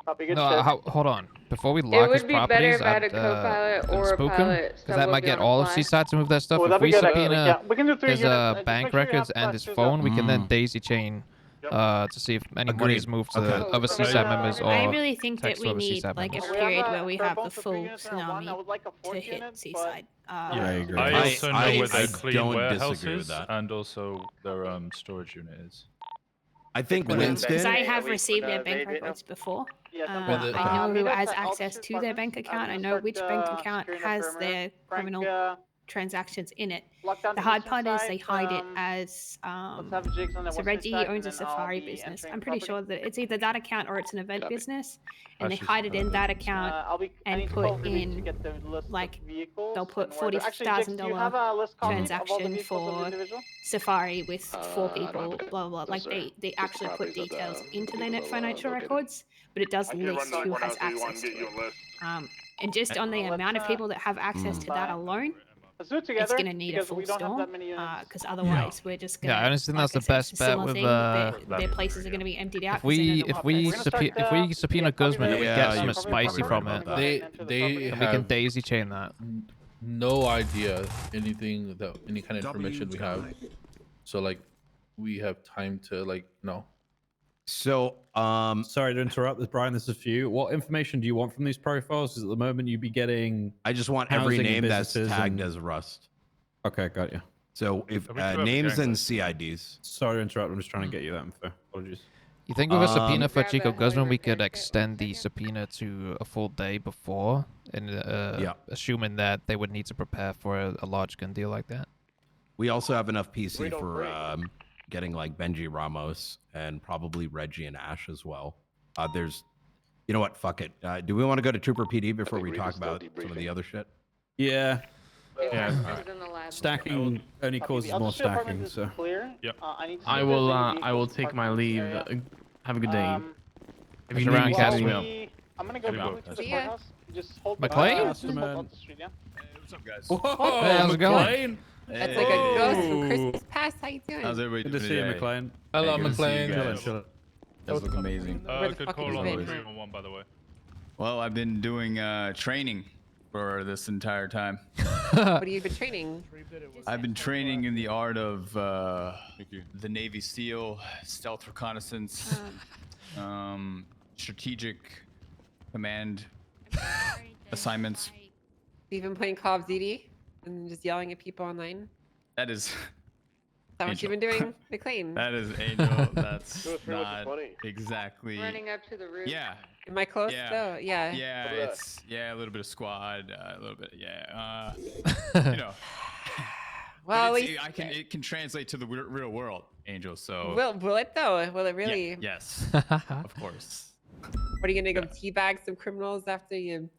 Speaker 7: Copy, good
Speaker 1: No,
Speaker 7: shit.
Speaker 1: hold on. Before we
Speaker 10: It
Speaker 1: lock his
Speaker 10: would be better
Speaker 1: properties,
Speaker 10: if I had a
Speaker 1: I'd
Speaker 10: co-pilot or a
Speaker 1: spook him,
Speaker 10: pilot.
Speaker 1: because that might get all of Seaside to move their stuff.
Speaker 7: Oh,
Speaker 1: If
Speaker 7: that'd be
Speaker 1: we
Speaker 7: good,
Speaker 1: subpoena
Speaker 7: yeah, we can do 3
Speaker 1: his
Speaker 7: units. Just
Speaker 1: bank
Speaker 7: make sure you
Speaker 1: records
Speaker 7: have
Speaker 1: and his
Speaker 7: class 2s
Speaker 1: phone,
Speaker 7: up.
Speaker 1: we can then daisy chain to see if any money is
Speaker 11: Agreed.
Speaker 1: moved to
Speaker 11: Okay.
Speaker 1: other Seaside members or
Speaker 12: I really think that
Speaker 1: text
Speaker 12: we
Speaker 1: to other
Speaker 12: need
Speaker 1: Seaside
Speaker 12: like a
Speaker 1: members.
Speaker 12: period where we
Speaker 7: for
Speaker 12: have the
Speaker 7: both the 3
Speaker 12: full
Speaker 7: units and a 1, I
Speaker 12: tsunami
Speaker 7: would like a 4th
Speaker 12: to hit
Speaker 7: unit,
Speaker 12: Seaside.
Speaker 9: Yeah, I agree.
Speaker 15: I also know where
Speaker 11: I
Speaker 15: the clean
Speaker 11: don't
Speaker 15: warehouse
Speaker 11: disagree with
Speaker 15: is,
Speaker 11: that.
Speaker 15: and also their storage unit is.
Speaker 11: I think
Speaker 12: Because
Speaker 11: Winston.
Speaker 12: I have received their bank records before. I know who has access to their bank account. I know which bank account has their criminal transactions in it. The hard part is they hide it as so Reggie owns a safari business. I'm pretty sure that it's either that account or it's an event business, and they hide it in that account and put in like they'll put $40,000 transaction for safari with 4 people, blah blah. Like they actually put details into their net financial records, but it does list who has access to it. And just on the amount of people that have access to that alone,
Speaker 7: Let's do it
Speaker 12: it's
Speaker 7: together
Speaker 12: going to need a
Speaker 7: because
Speaker 12: full
Speaker 7: we don't have
Speaker 12: storm
Speaker 7: that many units.
Speaker 12: because otherwise we're just going to.
Speaker 1: Yeah, I honestly think that's the best bet with
Speaker 12: their places are going to be emptied out.
Speaker 1: if we subpoena Guzman and we get something spicy from it,
Speaker 5: They
Speaker 1: and we can daisy chain that.
Speaker 5: no idea anything that any kind of information we have. So like, we have time to like no.
Speaker 11: So
Speaker 9: sorry to interrupt this, Brian. This is for you. What information do you want from these profiles? Because at the moment you'd be getting.
Speaker 11: I just want every
Speaker 9: housing and
Speaker 11: name that's
Speaker 9: businesses
Speaker 11: tagged
Speaker 9: and-
Speaker 11: as Rust.
Speaker 9: Okay, got you.
Speaker 11: So if
Speaker 15: we do have a
Speaker 11: names
Speaker 15: gang
Speaker 11: and
Speaker 15: list.
Speaker 11: CIDs.
Speaker 9: Sorry to interrupt. I'm just trying to get you that info. Apologies.
Speaker 1: You think with a subpoena for
Speaker 10: Grab
Speaker 1: Chico
Speaker 10: that
Speaker 1: Guzman, we
Speaker 10: Hollywood
Speaker 1: could
Speaker 10: haircut
Speaker 1: extend the
Speaker 10: second.
Speaker 1: subpoena to a full day before, and assuming that they would need to prepare for a large gun deal like that?
Speaker 11: We also have enough PC
Speaker 3: We don't
Speaker 11: for
Speaker 3: break.
Speaker 11: getting like Benji Ramos and probably Reggie and Ash as well. There's, you know what? Fuck it. Do we want to go to Trooper PD before
Speaker 3: think
Speaker 11: we
Speaker 3: Reed
Speaker 11: talk
Speaker 3: is still
Speaker 11: about some of the
Speaker 3: debriefing.
Speaker 11: other shit?
Speaker 9: Yeah.
Speaker 10: Yeah.
Speaker 9: Alright. Stacking only causes more stacking, so.
Speaker 15: Yep.
Speaker 4: I will take my leave. Have a good day. If
Speaker 1: Push
Speaker 4: you need
Speaker 1: around,
Speaker 4: me,
Speaker 1: Cass.
Speaker 4: send me up.
Speaker 7: I'm gonna go
Speaker 15: Yeah.
Speaker 7: quickly to the
Speaker 8: See ya.
Speaker 7: courthouse. Just hold
Speaker 1: McLean?
Speaker 7: just hold on the street, yeah?
Speaker 9: What's up, guys?
Speaker 4: Whoa,
Speaker 1: Hey, how's it going?
Speaker 4: McLean.
Speaker 8: That's like a ghost from Christmas past. How you doing?
Speaker 16: How's everybody
Speaker 9: Good to
Speaker 16: doing
Speaker 9: see you,
Speaker 16: today?
Speaker 9: McLean.
Speaker 5: Hello,
Speaker 16: Good to see you
Speaker 5: McLean.
Speaker 16: guys.
Speaker 9: Chilling.
Speaker 16: You guys look amazing.
Speaker 8: Where the
Speaker 15: Good
Speaker 8: fuck
Speaker 15: call
Speaker 8: have you
Speaker 15: on
Speaker 8: been?
Speaker 15: 311, by the way.
Speaker 16: Well, I've been doing training for this entire time.
Speaker 8: What have you been training?
Speaker 16: I've been training in the art of the Navy SEAL, stealth reconnaissance, strategic command assignments.
Speaker 8: You've been playing Call of Duty and just yelling at people online?
Speaker 16: That is
Speaker 8: Is that what you've been doing, McLean?
Speaker 16: that is Angel. That's
Speaker 3: Doing 3
Speaker 16: not
Speaker 3: 20.
Speaker 16: exactly.
Speaker 10: Running up to the roof.
Speaker 16: Yeah.
Speaker 8: Am I close
Speaker 16: Yeah.
Speaker 8: though? Yeah.
Speaker 16: Yeah,
Speaker 3: Look at that.
Speaker 16: it's a little bit of squad, a little bit, you know.
Speaker 8: Well,
Speaker 16: But
Speaker 8: at least
Speaker 16: it can translate to the real world, Angel. So
Speaker 8: will it though? Will it
Speaker 16: yeah,
Speaker 8: really?
Speaker 16: yes, of course.
Speaker 8: What are you gonna go teabag some criminals after you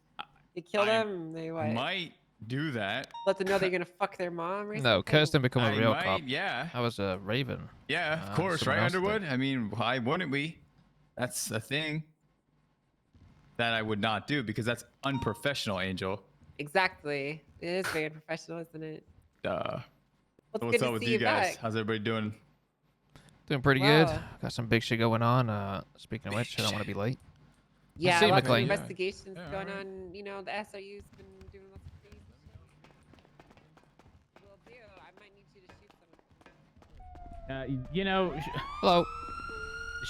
Speaker 8: kill
Speaker 16: I
Speaker 8: them? They what?
Speaker 16: Might do that.
Speaker 8: Let them know they're gonna fuck their mom or
Speaker 1: No,
Speaker 8: something?
Speaker 1: Kirsten become a
Speaker 16: I
Speaker 1: real
Speaker 16: might,
Speaker 1: cop.
Speaker 16: yeah.
Speaker 1: I was a Raven.
Speaker 16: Yeah, of
Speaker 1: Uh,
Speaker 16: course,
Speaker 1: someone
Speaker 16: right,
Speaker 1: else did.
Speaker 16: Underwood? I mean, why wouldn't we? That's a thing that I would not do because that's unprofessional, Angel.
Speaker 8: Exactly. It is very unprofessional, isn't it?
Speaker 16: Well,
Speaker 8: Well, it's
Speaker 16: what's
Speaker 8: good to
Speaker 16: up with
Speaker 8: see
Speaker 16: you guys?
Speaker 8: back.
Speaker 16: How's everybody doing?
Speaker 1: Doing pretty good.
Speaker 8: Wow.
Speaker 1: Got some big shit going on. Speaking of which, I don't want to be late.
Speaker 8: Yeah,
Speaker 1: See you,
Speaker 8: lots of
Speaker 1: McLean.
Speaker 8: investigations
Speaker 16: Yeah,
Speaker 8: going
Speaker 16: alright.
Speaker 8: on. You know, the SRU's been doing lots of crazy shit. Will do. I might need you to shoot some.
Speaker 4: You know,
Speaker 1: Hello.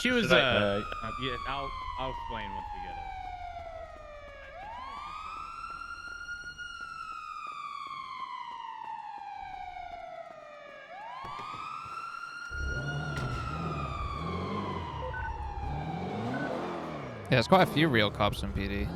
Speaker 4: she was.
Speaker 15: Should I-
Speaker 4: Yeah, I'll explain once we get it.
Speaker 1: Yeah, there's quite a few real cops in PD.